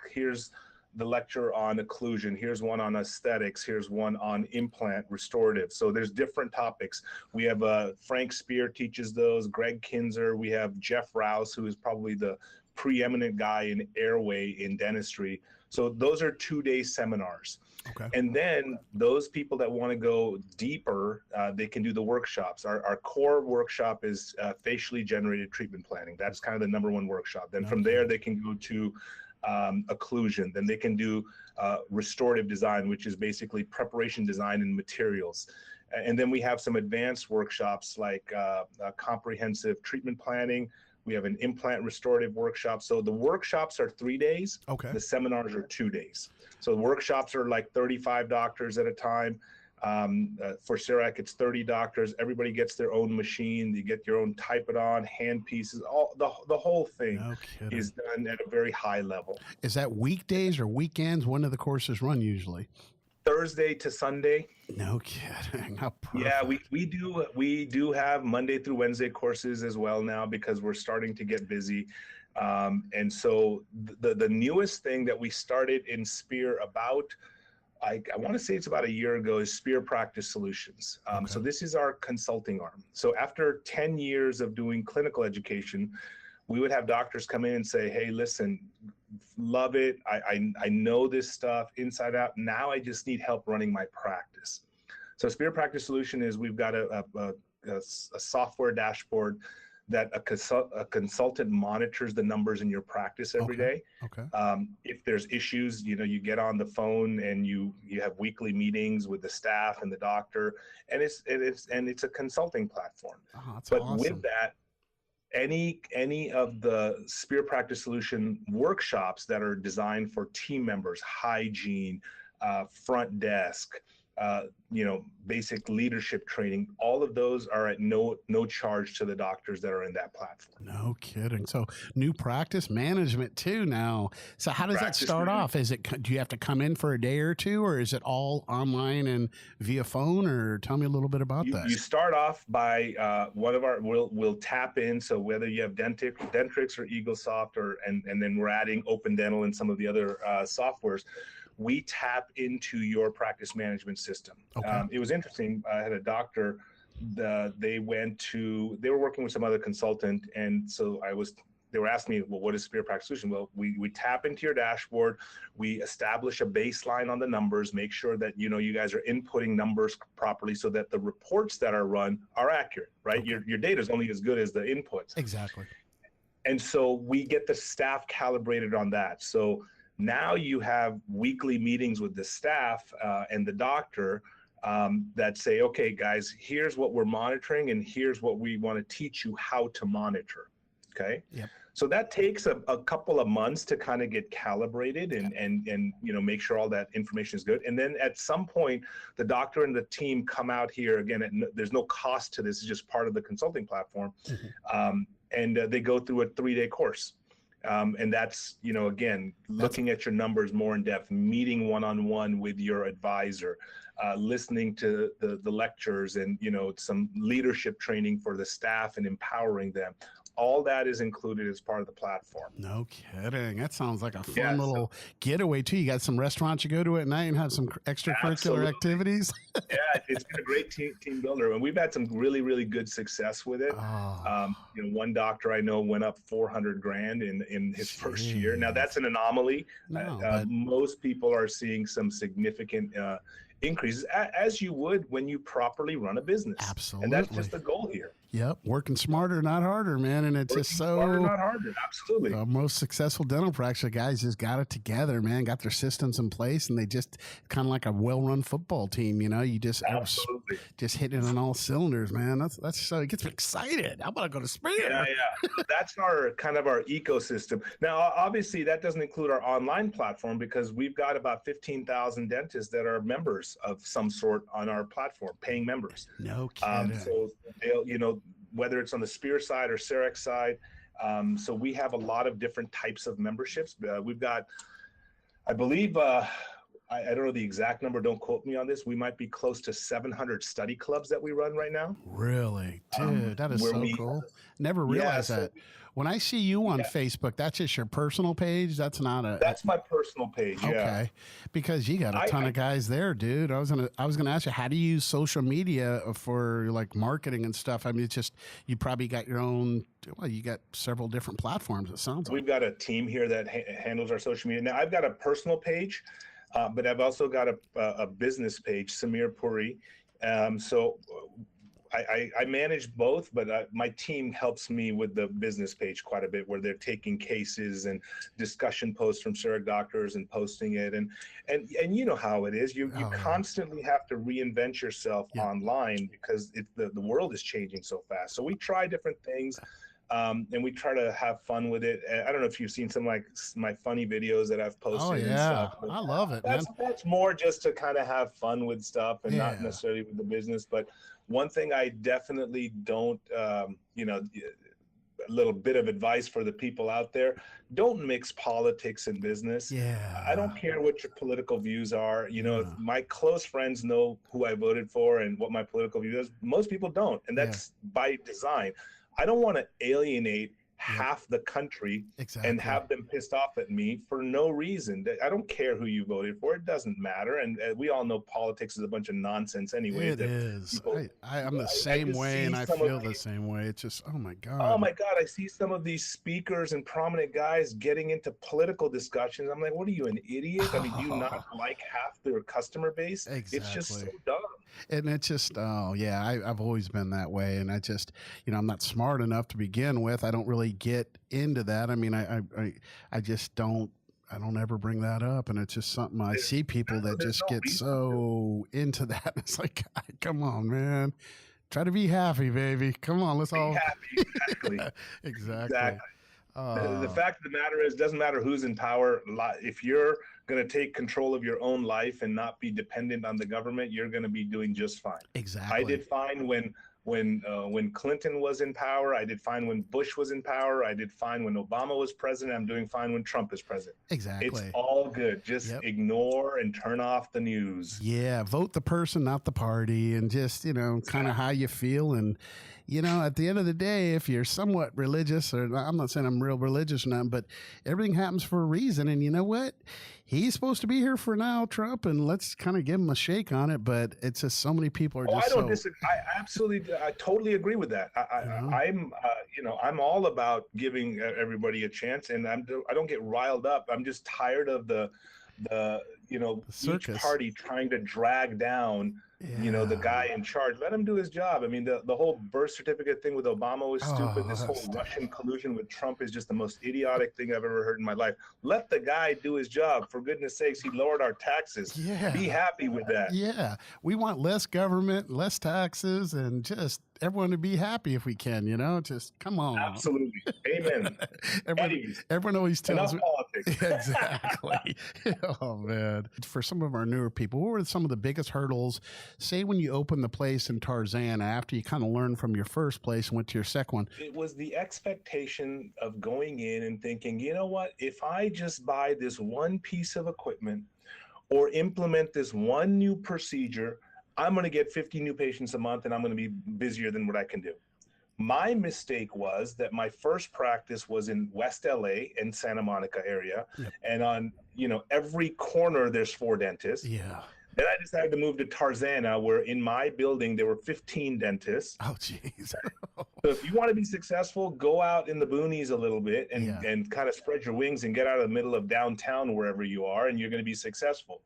Speaker 4: lecture on occlusion, here's one on aesthetics, here's one on implant restorative. So there's different topics. We have Frank Spear teaches those, Greg Kinzer, we have Jeff Rouse, who is probably the preeminent guy in airway in dentistry. So those are 2-day seminars.
Speaker 3: Okay.
Speaker 4: And then those people that want to go deeper, they can do the workshops. Our core workshop is facially generated treatment planning. That's kind of the #1 workshop. Then from there, they can go to occlusion. Then they can do restorative design, which is basically preparation design and materials. And then we have some advanced workshops like comprehensive treatment planning, We have an implant restorative workshop. So the workshops are 3 days.
Speaker 3: Okay.
Speaker 4: The seminars are 2 days. So the workshops are like 35 doctors at a time. For CEREC, it's 30 doctors. Everybody gets their own machine. You get your own type it on, hand pieces. All the whole thing is done at a very high level.
Speaker 3: Is that weekdays or weekends? When do the courses run usually?
Speaker 4: Thursday to Sunday.
Speaker 3: No kidding. How perfect.
Speaker 4: Yeah, we do have Monday through Wednesday courses as well now because we're starting to get busy. And so the newest thing that we started in Spear about, I want to say it's about a year ago, is Spear Practice Solutions. So this is our consulting arm. So after 10 years of doing clinical education, we would have doctors come in and say, hey, listen, love it. I know this stuff inside out. Now I just need help running my practice. So Spear Practice Solution is we've got a software dashboard that a consultant monitors the numbers in your practice every day. If there's issues, you get on the phone and you have weekly meetings with the staff and the doctor, and it's a consulting platform. But awesome. With that, any of the Spear Practice Solution workshops that are designed for team members, hygiene, front desk, basic leadership training, all of those are at no charge to the doctors that are in that platform.
Speaker 3: No kidding. So new practice management too now. So how does that start off? Do you have to come in for a day or two, or is it all online and via phone, or tell me a little bit about that? You
Speaker 4: start off by we'll tap in. So whether you have Dentrix or EagleSoft and then we're adding Open Dental and some of the other softwares, we tap into your practice management system. It was interesting. I had a doctor, they were working with some other consultant. And so they were asking me, well, what is Spear Practice Solution? Well, we tap into your dashboard. We establish a baseline on the numbers, make sure that, you guys are inputting numbers properly so that the reports that are run are accurate, right? Your data is only as good as the inputs.
Speaker 3: Exactly.
Speaker 4: And so we get the staff calibrated on that. So now you have weekly meetings with the staff and the doctor that say, okay, guys, here's what we're monitoring and here's what we want to teach you how to monitor. Okay. Yep. So that takes a couple of months to kind of get calibrated and make sure all that information is good. And then at some point, the doctor and the team come out here again. There's no cost to this; it's just part of the consulting platform, and they go through a 3-day course. And that's, again, looking at your numbers more in depth, meeting one-on-one with your advisor, listening to the lectures and, some leadership training for the staff and empowering them. All that is included as part of the platform.
Speaker 3: No kidding. That sounds like a fun little getaway too. You got some restaurants you go to at night and have some extracurricular activities.
Speaker 4: Yeah, it's been a great team builder, and we've had some really, really good success with it. One doctor I know went up $400,000 in his first year. Now that's an anomaly. Most people are seeing some significant increases, as you would when you properly run a business.
Speaker 3: Absolutely.
Speaker 4: And that's just the goal here.
Speaker 3: Yep. Working smarter, not harder, man. And it's
Speaker 4: Working
Speaker 3: just so
Speaker 4: smarter, not harder. Absolutely.
Speaker 3: Most successful dental practice guys just got it together, man, got their systems in place, and they just kind of like a well-run football team, you just hitting on all cylinders, man. That's so it gets me excited. How about I go to Spear?
Speaker 4: Yeah. That's our ecosystem. Now, obviously, that doesn't include our online platform because we've got about 15,000 dentists that are members of some sort on our platform, paying members.
Speaker 3: No kidding.
Speaker 4: So they'll, whether it's on the Spear side or CEREC side. So we have a lot of different types of memberships. We've got, I believe, I don't know the exact number. Don't quote me on this. We might be close to 700 study clubs that we run right now.
Speaker 3: Really? Dude, that is so cool. Never realized that. When I see you on Facebook, that's just your personal page. That's not a.
Speaker 4: That's my personal page. Yeah.
Speaker 3: Okay, because you got a ton of guys there, dude. I was gonna ask you, how do you use social media for like marketing and stuff? I mean, it's just you probably got your own. Well, you got several different platforms. It sounds like
Speaker 4: we've got a team here that handles our social media. Now I've got a personal page, but I've also got a business page, Sameer Puri. So I manage both, but my team helps me with the business page quite a bit, where they're taking cases and discussion posts from CEREC doctors and posting it. And you know how it is. You constantly have to reinvent yourself online because the world is changing so fast. So we try different things. And we try to have fun with it. I don't know if you've seen some like my funny videos that I've posted.
Speaker 3: Oh
Speaker 4: and
Speaker 3: yeah,
Speaker 4: stuff.
Speaker 3: I love it, man.
Speaker 4: That's more just to kind of have fun with stuff and not
Speaker 3: Yeah.
Speaker 4: necessarily with the business. But one thing I definitely don't, a little bit of advice for the people out there: don't mix politics and business.
Speaker 3: Yeah.
Speaker 4: I don't care what your political views are. You know,
Speaker 3: Yeah.
Speaker 4: if my close friends know who I voted for and what my political view is, most people don't, and that's by design. I don't want to alienate half the country
Speaker 3: Exactly.
Speaker 4: and have them pissed off at me for no reason. I don't care who you voted for. It doesn't matter. And we all know politics is a bunch of nonsense anyway.
Speaker 3: It is.
Speaker 4: People,
Speaker 3: I'm the same
Speaker 4: just
Speaker 3: way,
Speaker 4: see
Speaker 3: and I
Speaker 4: some of
Speaker 3: feel the
Speaker 4: these-
Speaker 3: same way. It's just, oh my God.
Speaker 4: Oh my God, I see some of these speakers and prominent guys getting into political discussions. I'm like, what are you, an idiot? I mean, do you not like half their customer base? It's just so
Speaker 3: Exactly.
Speaker 4: dumb.
Speaker 3: And it's just, oh yeah, I've always been that way. And I just, I'm not smart enough to begin with. I don't really get into that. I mean, I just don't. I don't ever bring that up, and it's just something I see people that
Speaker 4: There's
Speaker 3: just
Speaker 4: no
Speaker 3: get
Speaker 4: reason
Speaker 3: so into that. It's like, God, come on, man, try to be happy, baby. Come on, let's all.
Speaker 4: Be happy. Exactly.
Speaker 3: Exactly.
Speaker 4: Exactly. The fact of the matter is, it doesn't matter who's in power. If you're going to take control of your own life and not be dependent on the government, you're going to be doing just fine.
Speaker 3: Exactly.
Speaker 4: I did fine when Clinton was in power. I did fine when Bush was in power. I did fine when Obama was president. I'm doing fine when Trump is president.
Speaker 3: Exactly.
Speaker 4: It's all good. Just ignore and turn off the news.
Speaker 3: Yeah, vote the person, not the party, and just, kind of how you feel. And, at the end of the day, if you're somewhat religious, or I'm not saying I'm real religious or not, but everything happens for a reason. And you know what? He's supposed to be here for now, Trump, and let's kind of give him a shake on it. But it's just so many people are just
Speaker 4: I don't disagree. I totally agree with that. I'm all about giving everybody a chance, and I don't get riled up. I'm just tired of the each party trying to drag down the guy in charge. Let him do his job. I mean, the whole birth certificate thing with Obama was stupid. This whole Russian collusion with Trump is just the most idiotic thing I've ever heard in my life. Let the guy do his job. For goodness sakes, he lowered our taxes.
Speaker 3: Yeah.
Speaker 4: Be happy with that.
Speaker 3: Yeah. We want less government, less taxes, and just everyone to be happy if we can, just come on.
Speaker 4: Absolutely. Amen.
Speaker 3: Everyone always tells me.
Speaker 4: Politics.
Speaker 3: Exactly. Oh, man. For some of our newer people, what were some of the biggest hurdles, say, when you opened the place in Tarzana after you kind of learned from your first place and went to your second one?
Speaker 4: It was the expectation of going in and thinking, you know what, if I just buy this one piece of equipment or implement this one new procedure, I'm going to get 50 new patients a month and I'm going to be busier than what I can do. My mistake was that my first practice was in West LA and Santa Monica area. Yep. And on, every corner there's 4 dentists.
Speaker 3: Yeah.
Speaker 4: Then I decided to move to Tarzana, where in my building there were 15 dentists.
Speaker 3: Oh, jeez.
Speaker 4: So if you want to be successful, go out in the boonies a little bit and kind of spread your wings and get out of the middle of downtown wherever you are, and you're going to be successful.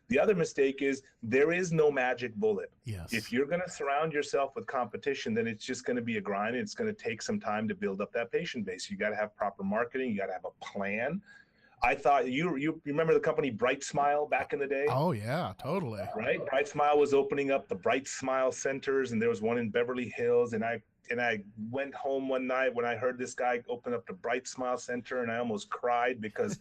Speaker 4: The other mistake is there is no magic bullet.
Speaker 3: Yes.
Speaker 4: If you're going to surround yourself with competition, then it's just going to be a grind. It's going to take some time to build up that patient base. You got to have proper marketing. You got to have a plan. I thought you remember the company Bright Smile back in the day?
Speaker 3: Oh yeah, totally.
Speaker 4: Right. Bright Smile was opening up the Bright Smile centers, and there was one in Beverly Hills. And I went home one night when I heard this guy open up the Bright Smile Center, and I almost cried because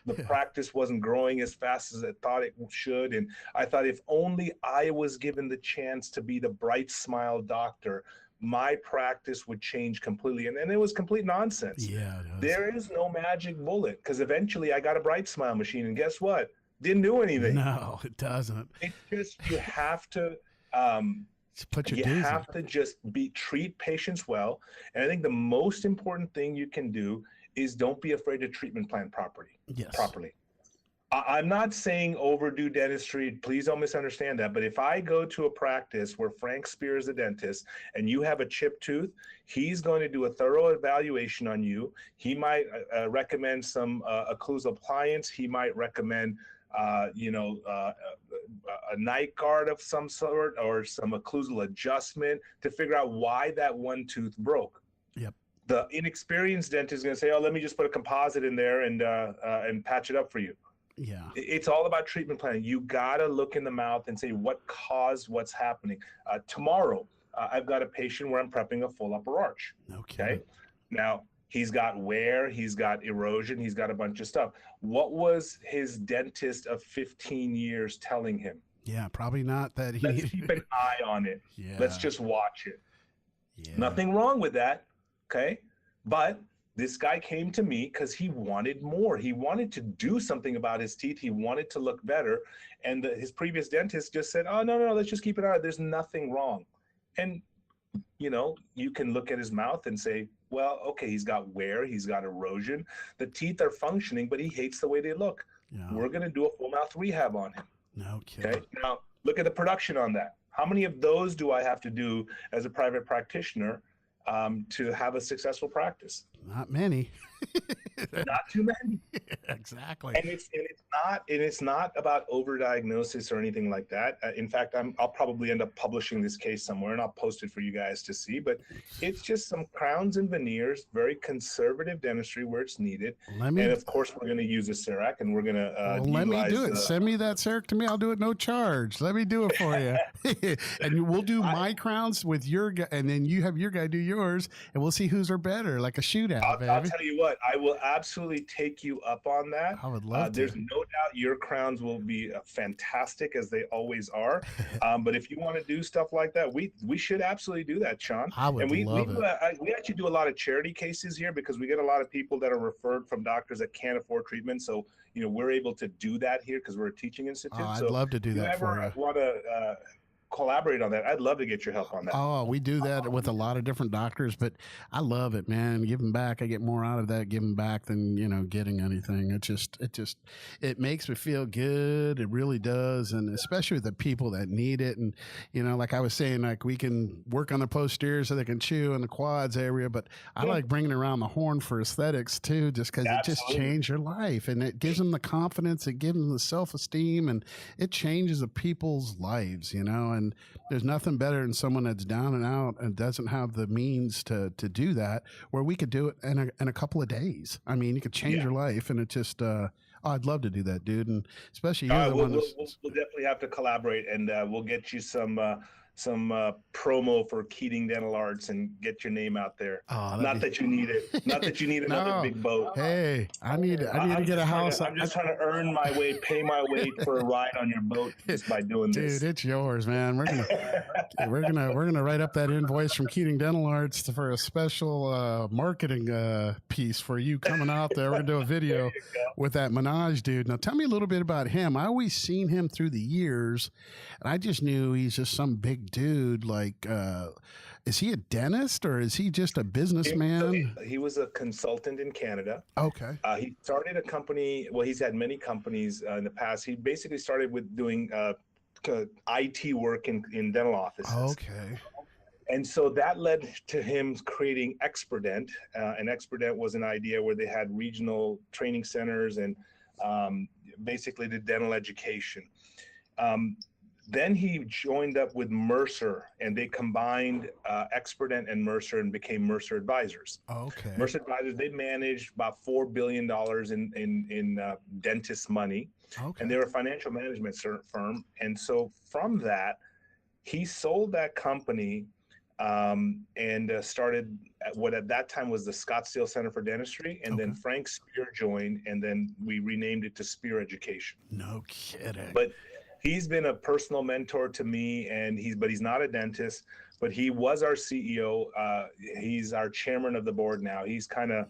Speaker 4: the practice wasn't growing as fast as I thought it should. And I thought, if only I was given the chance to be the Bright Smile doctor, my practice would change completely. And it was complete nonsense.
Speaker 3: Yeah,
Speaker 4: there is no magic bullet, because eventually I got a Bright Smile machine, and guess what? Didn't do anything.
Speaker 3: No, it doesn't.
Speaker 4: It's just, you have to
Speaker 3: put your
Speaker 4: you have to just treat patients well. And I think the most important thing you can do is don't be afraid to treatment plan properly. I'm not saying overdo dentistry. Please don't misunderstand that. But if I go to a practice where Frank Spear is a dentist and you have a chipped tooth, he's going to do a thorough evaluation on you. He might recommend some occlusal appliance. He might recommend a night guard of some sort, or some occlusal adjustment to figure out why that one tooth broke.
Speaker 3: Yep.
Speaker 4: The inexperienced dentist is going to say, "Oh, let me just put a composite in there and patch it up for you."
Speaker 3: Yeah.
Speaker 4: It's all about treatment planning. You got to look in the mouth and say, what caused what's happening? Tomorrow, I've got a patient where I'm prepping a full upper arch.
Speaker 3: Okay.
Speaker 4: Now, he's got wear, he's got erosion, he's got a bunch of stuff. What was his dentist of 15 years telling him?
Speaker 3: Yeah, probably not that he
Speaker 4: Let's keep an eye on it.
Speaker 3: Yeah.
Speaker 4: Let's just watch it.
Speaker 3: Yeah.
Speaker 4: Nothing wrong with that, okay? But this guy came to me because he wanted more. He wanted to do something about his teeth. He wanted to look better. And his previous dentist just said, oh, no, let's just keep it on. There's nothing wrong. And, you know, you can look at his mouth and say, well, okay, he's got wear, he's got erosion. The teeth are functioning, but he hates the way they look. Yeah. We're going to do a full mouth rehab on him.
Speaker 3: No kidding.
Speaker 4: Okay. Now, look at the production on that. How many of those do I have to do as a private practitioner to have a successful practice?
Speaker 3: Not many.
Speaker 4: Not too many.
Speaker 3: Exactly.
Speaker 4: And it's not about overdiagnosis or anything like that. In fact, I'll probably end up publishing this case somewhere, and I'll post it for you guys to see. But it's just some crowns and veneers, very conservative dentistry where it's needed. And of course, we're going to use a CEREC, and we're going to
Speaker 3: let me do it. Send me that CEREC to me. I'll do it no charge. Let me do it for you. And we'll do my crowns with your guy, and then you have your guy do yours, and we'll see whose are better, like a shootout.
Speaker 4: I'll tell you what, I will absolutely take you up on that.
Speaker 3: I would love to.
Speaker 4: There's no doubt your crowns will be fantastic, as they always are. But if you want to do stuff like that, we should absolutely do that, Sean.
Speaker 3: I would love it.
Speaker 4: We actually do a lot of charity cases here because we get a lot of people that are referred from doctors that can't afford treatment. So, you know, we're able to do that here because we're a teaching institute.
Speaker 3: I'd love to do that for you.
Speaker 4: If you ever want to collaborate on that, I'd love to get your help on that.
Speaker 3: Oh, we do that with a lot of different doctors, but I love it, man. Giving back, I get more out of that giving back than, you know, getting anything. It makes me feel good. It really does. And especially the people that need it. And, you know, like I was saying, like we can work on the posterior so they can chew in the quads area, but I like bringing around the horn for aesthetics too, just because it just changed your life, and it gives them the confidence, it gives them the self-esteem, and it changes the people's lives, you know. And there's nothing better than someone that's down and out and doesn't have the means to do that, where we could do it in a couple of days. I mean, you could change your life, and it just, I'd love to do that, dude. And especially you're the one
Speaker 4: we'll definitely have to collaborate, and we'll get you some promo for Keating Dental Arts and get your name out there. Not that you need it. Not that you need another big boat.
Speaker 3: Hey, I need to get a house.
Speaker 4: I'm just trying to earn my way, pay my way for a ride on your boat just by doing this.
Speaker 3: Dude, it's yours, man. We're gonna write up that invoice from Keating Dental Arts for a special marketing piece for you coming out there. We're gonna do a video with that Minaj dude. Now, tell me a little bit about him. I always seen him through the years, and I just knew he's just some big dude. Like, is he a dentist or is he just a businessman?
Speaker 4: He was a consultant in Canada.
Speaker 3: Okay.
Speaker 4: He started a company. Well, he's had many companies in the past. He basically started with doing IT work in dental offices.
Speaker 3: Okay.
Speaker 4: And so that led to him creating Experdent. And Experdent was an idea where they had regional training centers and basically did dental education. Then he joined up with Mercer, and they combined Experdent and Mercer and became Mercer Advisors.
Speaker 3: Okay.
Speaker 4: Mercer Advisors, they managed about $4 billion in dentist money. Okay. And they're a financial management firm. And so from that, he sold that company and started what at that time was the Scottsdale Center for Dentistry. And then Frank Spear joined, and then we renamed it to Spear Education.
Speaker 3: No kidding.
Speaker 4: But he's been a personal mentor to me, but he's not a dentist, but he was our CEO. He's our chairman of the board now. He's kind of,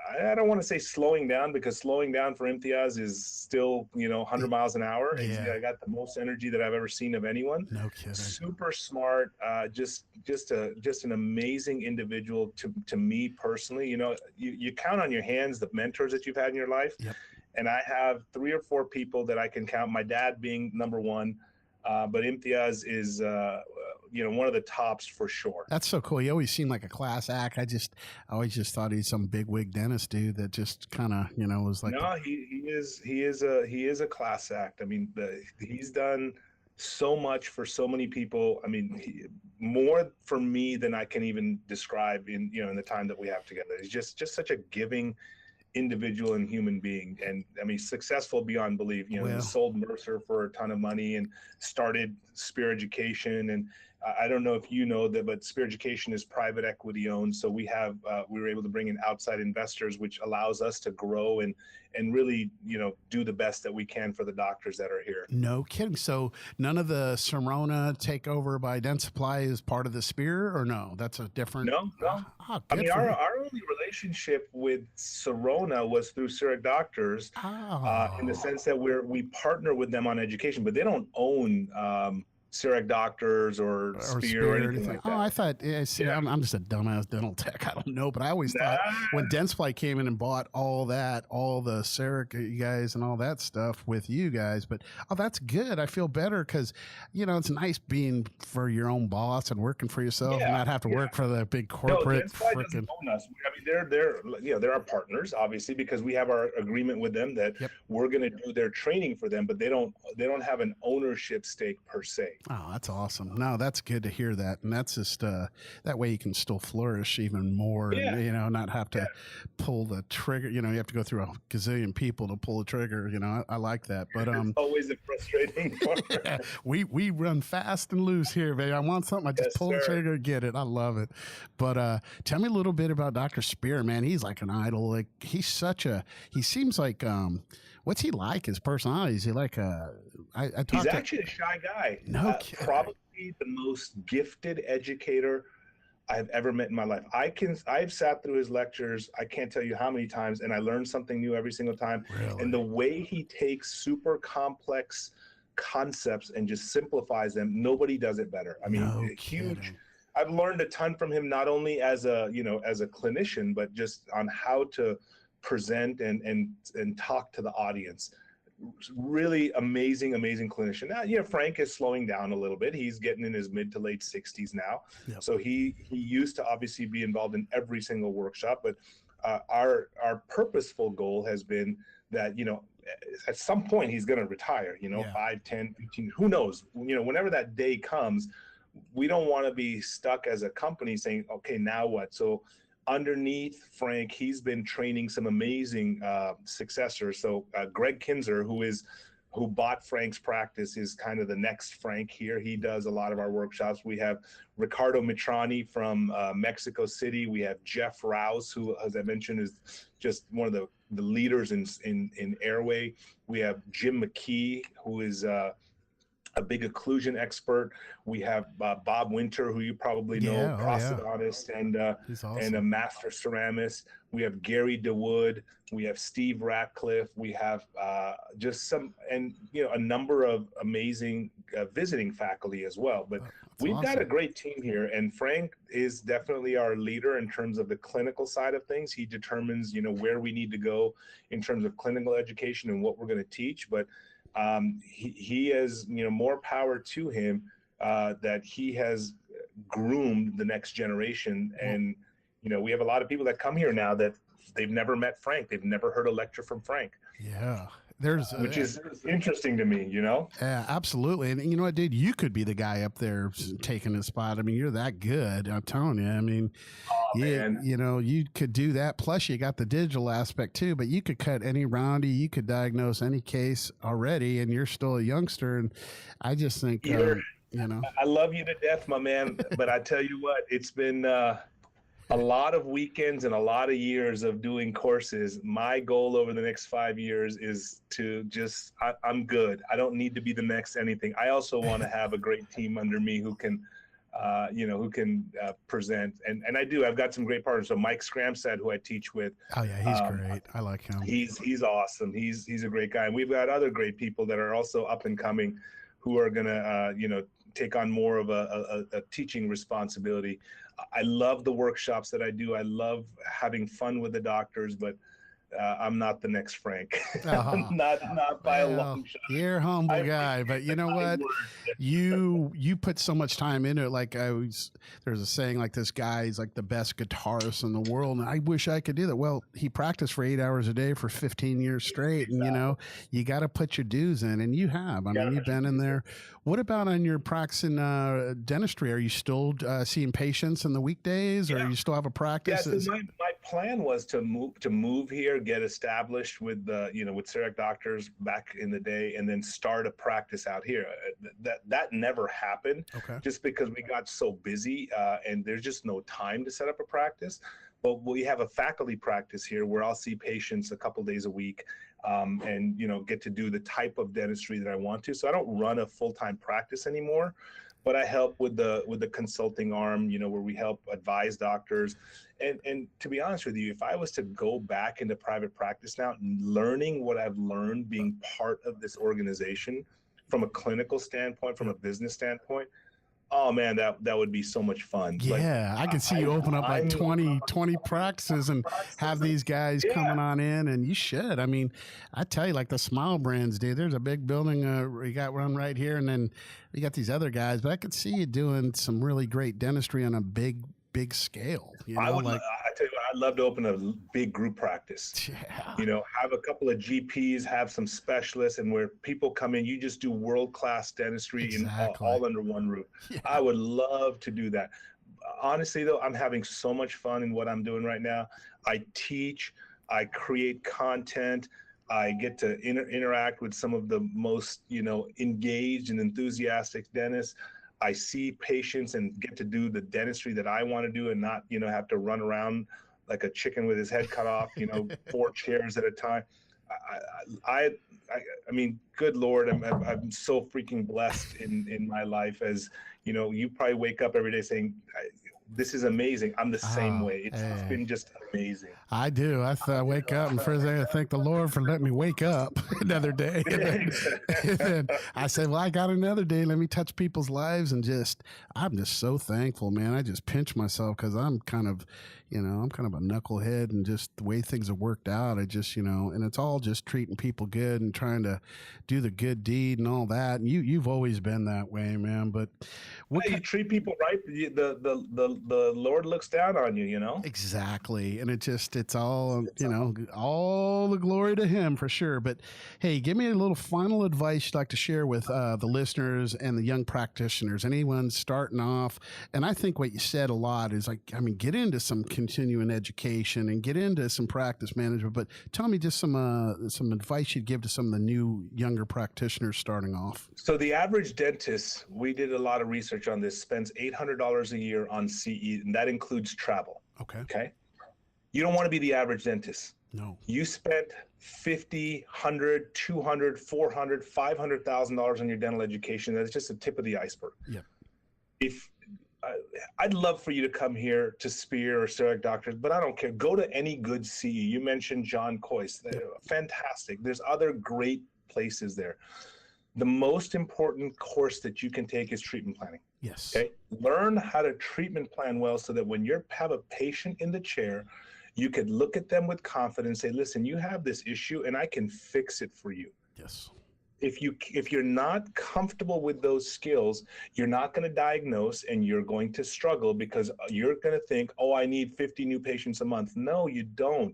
Speaker 4: I don't want to say slowing down, because slowing down for Imtiaz is still, 100 miles an hour. Yeah. He's got the most energy that I've ever seen of anyone.
Speaker 3: No kidding.
Speaker 4: Super smart, just an amazing individual to me personally. You count on your hands the mentors that you've had in your life.
Speaker 3: Yep.
Speaker 4: And I have 3 or 4 people that I can count, my dad being number one, but Imtiaz is, one of the tops for sure.
Speaker 3: That's so cool. He always seemed like a class act. I always just thought he's some big wig dentist dude that just kind of, was like.
Speaker 4: No, he is a class act. I mean, he's done so much for so many people. I mean, more for me than I can even describe in the time that we have together. He's just such a giving individual and human being, and I mean successful beyond belief. He sold Mercer for a ton of money and started Spear Education, and I don't know if you know that, but Spear Education is private equity owned. So we were able to bring in outside investors, which allows us to grow and really, do the best that we can for the doctors that are here.
Speaker 3: No kidding. So none of the Sirona takeover by Dentsply is part of the Spear, or no? That's a different.
Speaker 4: No. I mean, our only relationship with Sirona was through Zurich Doctors, in the sense that we partner with them on education, but they don't own Zurich Doctors or Spear or anything like that.
Speaker 3: Oh, I thought, I'm just a dumbass dental tech. I don't know, but I always thought when Dentsply came in and bought all the Zurich guys and all that stuff with you guys, but that's good. I feel better because, it's nice being for your own boss and working for yourself and not have to work for the big corporate.
Speaker 4: No, Dentsply doesn't own us. I mean, they're our partners, obviously, because we have our agreement with them that we're going to do their training for them, but they don't have an ownership stake per se.
Speaker 3: Oh, that's awesome. No, that's good to hear that. And that's just, that way you can still flourish even more, and, not have to pull the trigger. You have to go through a gazillion people to pull the trigger. I like that. But
Speaker 4: it's always a frustrating part.
Speaker 3: we run fast and loose here, baby. I want something, I just pull the trigger, get it. I love it. But tell me a little bit about Dr. Spear, man. He's like an idol. Like he seems like, what's he like? His personality? Is he like
Speaker 4: he's actually a shy guy.
Speaker 3: No kidding.
Speaker 4: Probably the most gifted educator I've ever met in my life. I've sat through his lectures. I can't tell you how many times, and I learned something new every single time.
Speaker 3: Really?
Speaker 4: And the way he takes super complex concepts and just simplifies them, nobody does it better. I mean, huge. I've learned a ton from him, not only as a clinician, but just on how to present and talk to the audience. Really amazing clinician. Now, Frank is slowing down a little bit. He's getting in his mid to late 60s now. Yep. So he used to obviously be involved in every single workshop, but our purposeful goal has been that, at some point he's going to retire, 5, 10, 15, who knows, whenever that day comes, we don't want to be stuck as a company saying, okay, now what? So underneath Frank, he's been training some amazing successors. So Greg Kinzer, who bought Frank's practice, is kind of the next Frank here. He does a lot of our workshops. We have Ricardo Mitrani from Mexico City. We have Jeff Rouse, who, as I mentioned, is just one of the leaders in airway. We have Jim McKee, who is a big occlusion expert. We have Bob Winter, who you probably know, prosthodontist and a master ceramist. We have Gary DeWood. We have Steve Ratcliffe. We have a number of amazing visiting faculty as well. But we've got a great team here, and Frank is definitely our leader in terms of the clinical side of things. He determines, where we need to go in terms of clinical education and what we're going to teach. But he has, more power to him that he has groomed the next generation. And, we have a lot of people that come here now that they've never met Frank. They've never heard a lecture from Frank.
Speaker 3: Yeah.
Speaker 4: Which is interesting to me,
Speaker 3: Yeah, absolutely. And you know what, dude, you could be the guy up there taking his spot. I mean, you're that good. I'm telling you. I mean, you could do that. Plus you got the digital aspect too, but you could cut any roundy, you could diagnose any case already, and you're still a youngster. And I just think, I love you to death, my man. But I tell you what, it's been, a lot of weekends and a lot of years of doing courses. My goal over the next 5 years is to I'm good. I don't need to be the next anything. I also want to have a great team under me who can, present. And I do. I've got some great partners. So Mike Scramsad, who I teach with. Oh yeah, he's great. I like him.
Speaker 4: He's awesome. He's a great guy. And we've got other great people that are also up and coming, who are gonna take on more of a teaching responsibility. I love the workshops that I do. I love having fun with the doctors, but I'm not the next Frank. not by a long shot.
Speaker 3: You're a humble guy, but you know what? You put so much time into it. Like there's a saying like, this guy is like the best guitarist in the world, and I wish I could do that. Well, he practiced for 8 hours a day for 15 years straight, and you got to put your dues in, and you have. I mean, you've been in there. What about on your practice in dentistry? Are you still seeing patients in the weekdays, or you still have a practice?
Speaker 4: Yeah, so my plan was to move here here, get established with the, with CEREC doctors back in the day, and then start a practice out here. That never happened, just because we got so busy, and there's just no time to set up a practice. But we have a faculty practice here where I'll see patients a couple days a week, and get to do the type of dentistry that I want to. So I don't run a full-time practice anymore, but I help with the consulting arm, where we help advise doctors. And to be honest with you, if I was to go back into private practice now, learning what I've learned being part of this organization from a clinical standpoint, from a business standpoint, oh man, that would be so much fun.
Speaker 3: Yeah, I can see you open up like 20 practices and have these guys coming on in, and you should. I mean, I tell you, like the Smile Brands, dude, there's a big building we got one right here, and then we got these other guys, but I could see you doing some really great dentistry on a big scale.
Speaker 4: I tell you what, I'd love to open a big group practice.
Speaker 3: Yeah.
Speaker 4: Have a couple of GPs, have some specialists, and where people come in, you just do world-class dentistry all under one roof. Yeah. I would love to do that. Honestly, though, I'm having so much fun in what I'm doing right now. I teach, I create content, I get to interact with some of the most, engaged and enthusiastic dentists. I see patients and get to do the dentistry that I want to do, and not, have to run around like a chicken with his head cut off, 4 chairs at a time. I mean, good Lord, I'm so freaking blessed in my life. As you probably wake up every day saying, this is amazing. I'm the same way. It's been just amazing.
Speaker 3: I do. I wake up, and first thing I thank the Lord for letting me wake up another day. And then I say, well, I got another day. Let me touch people's lives, and I'm just so thankful, man. I just pinch myself because I'm kind of a knucklehead, and just the way things have worked out. I just, and it's all just treating people good and trying to do the good deed and all that. And you've always been that way, man. But
Speaker 4: you treat people right, the Lord looks down on you,
Speaker 3: Exactly. And it's all, all the glory to him for sure. But hey, give me a little final advice you'd like to share with the listeners and the young practitioners, anyone starting off. And I think what you said a lot is get into some continuing education and get into some practice management, but tell me just some advice you'd give to some of the new younger practitioners starting off.
Speaker 4: So the average dentist, we did a lot of research on this, spends $800 a year on CE, and that includes travel. Okay. You don't want to be the average dentist.
Speaker 3: No.
Speaker 4: You spent $50, $100, $200, $400, $500,000 on your dental education. That's just the tip of the iceberg.
Speaker 3: Yeah.
Speaker 4: I'd love for you to come here to Spear or CEREC doctors, but I don't care. Go to any good CE. You mentioned John Coyce. Fantastic. There's other great places there. The most important course that you can take is treatment planning.
Speaker 3: Yes.
Speaker 4: Okay. Learn how to treatment plan well, so that when you have a patient in the chair, you could look at them with confidence, say, listen, you have this issue and I can fix it for you.
Speaker 3: Yes.
Speaker 4: If you're not comfortable with those skills, you're not going to diagnose, and you're going to struggle, because you're going to think, oh, I need 50 new patients a month. No, you don't.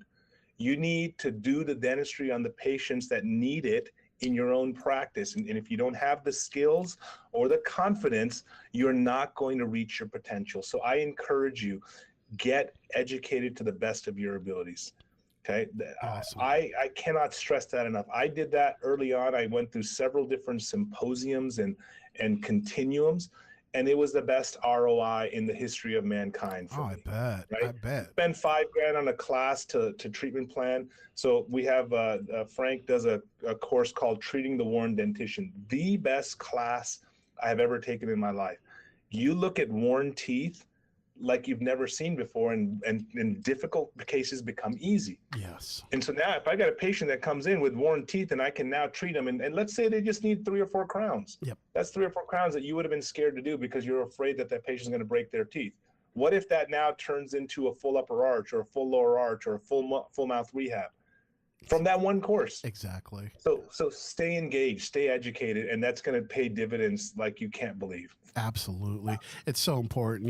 Speaker 4: You need to do the dentistry on the patients that need it in your own practice. And if you don't have the skills or the confidence, you're not going to reach your potential. So I encourage you, get educated to the best of your abilities. Okay. Awesome. I cannot stress that enough. I did that early on. I went through several different symposiums and continuums, and it was the best ROI in the history of mankind for me.
Speaker 3: I bet.
Speaker 4: Right?
Speaker 3: I bet.
Speaker 4: Spend $5,000 on a class to treatment plan. So we have Frank does a course called Treating the Worn Dentition, the best class I have ever taken in my life. You look at worn teeth like you've never seen before, and difficult cases become easy.
Speaker 3: Yes.
Speaker 4: And so now if I got a patient that comes in with worn teeth, and I can now treat them, and let's say they just need 3 or 4 crowns.
Speaker 3: Yep.
Speaker 4: That's 3 or 4 crowns that you would have been scared to do because you're afraid that patient's going to break their teeth. What if that now turns into a full upper arch or a full lower arch or a full mouth rehab? from that one course.
Speaker 3: Exactly.
Speaker 4: So stay engaged, stay educated, and that's going to pay dividends like you can't believe.
Speaker 3: Absolutely. It's so important,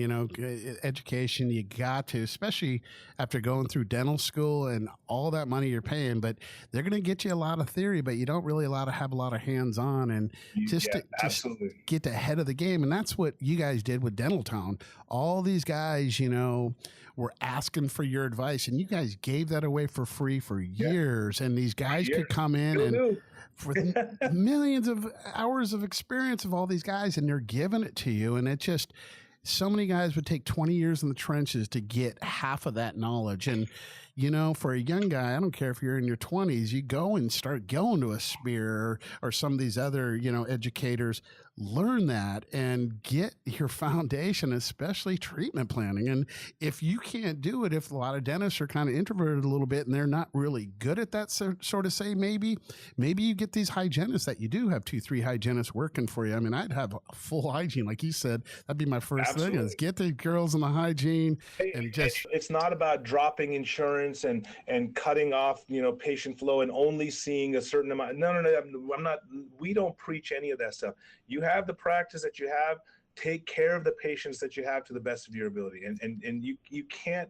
Speaker 3: education, you got to, especially after going through dental school and all that money you're paying, but they're going to get you a lot of theory, but you don't really have a lot of hands-on and just get ahead of the game. And that's what you guys did with Dental Town. All these guys, were asking for your advice, and you guys gave that away for free for years. And these guys could come in and for millions of hours of experience of all these guys, and they're giving it to you. And it just, so many guys would take 20 years in the trenches to get half of that knowledge. And, for a young guy, I don't care if you're in your 20s, you go and start going to a Spear or some of these other, educators, learn that and get your foundation, especially treatment planning. And if you can't do it, if a lot of dentists are kind of introverted a little bit and they're not really good at that sort of say, maybe you get these hygienists that you do have 2-3 hygienists working for you. I mean, I'd have a full hygiene, like you said. That'd be my first thing, is get the girls in the hygiene. And just,
Speaker 4: it's not about dropping insurance and cutting off, patient flow and only seeing a certain amount. No, I'm not. We don't preach any of that stuff. You have the practice that you have. Take care of the patients that you have to the best of your ability. And you can't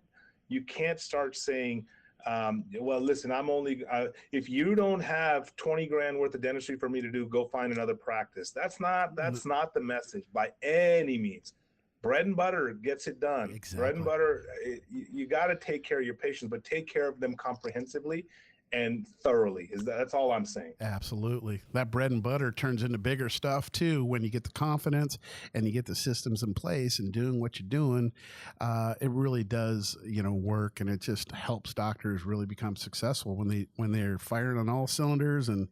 Speaker 4: start saying, well, listen, I'm only, if you don't have 20 grand worth of dentistry for me to do, go find another practice. That's not the message by any means. Bread and butter gets it done.
Speaker 3: Exactly.
Speaker 4: Bread and butter, you got to take care of your patients, but take care of them comprehensively and thoroughly. That's all I'm saying.
Speaker 3: Absolutely. That bread and butter turns into bigger stuff too when you get the confidence and you get the systems in place and doing what you're doing. It really does, work, and it just helps doctors really become successful when they're firing on all cylinders. And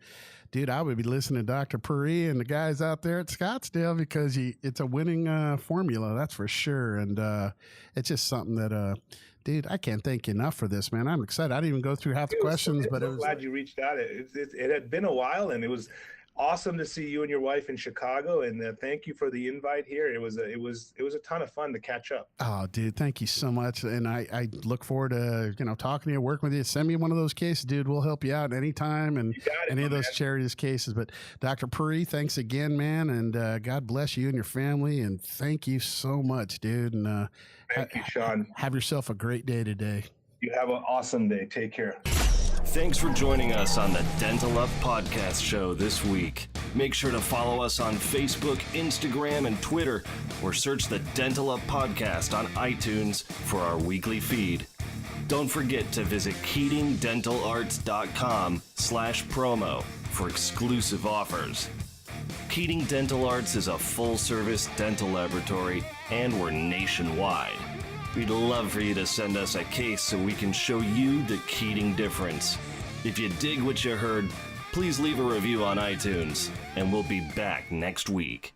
Speaker 3: dude, I would be listening to Dr. Puri and the guys out there at Scottsdale, because it's a winning formula, that's for sure. And it's just something that dude, I can't thank you enough for this, man. I'm excited. I didn't even go through half the questions, but
Speaker 4: I'm glad you reached out. It had been a while, and it was awesome to see you and your wife in Chicago. And thank you for the invite here. It was a ton of fun to catch up.
Speaker 3: Oh, dude, thank you so much. And I look forward to talking to you, working with you. Send me one of those cases, dude. We'll help you out anytime, and any of those charities cases. But Dr. Puri, thanks again, man, and God bless you and your family. And thank you so much, dude. And
Speaker 4: thank you, Sean.
Speaker 3: Have yourself a great day today.
Speaker 4: You have an awesome day. Take care.
Speaker 2: Thanks for joining us on the Dental Up Podcast Show this week. Make sure to follow us on Facebook, Instagram, and Twitter, or search the Dental Up Podcast on iTunes for our weekly feed. Don't forget to visit KeatingDentalArts.com/promo for exclusive offers. Keating Dental Arts is a full-service dental laboratory, and we're nationwide. We'd love for you to send us a case so we can show you the Keating difference. If you dig what you heard, please leave a review on iTunes, and we'll be back next week.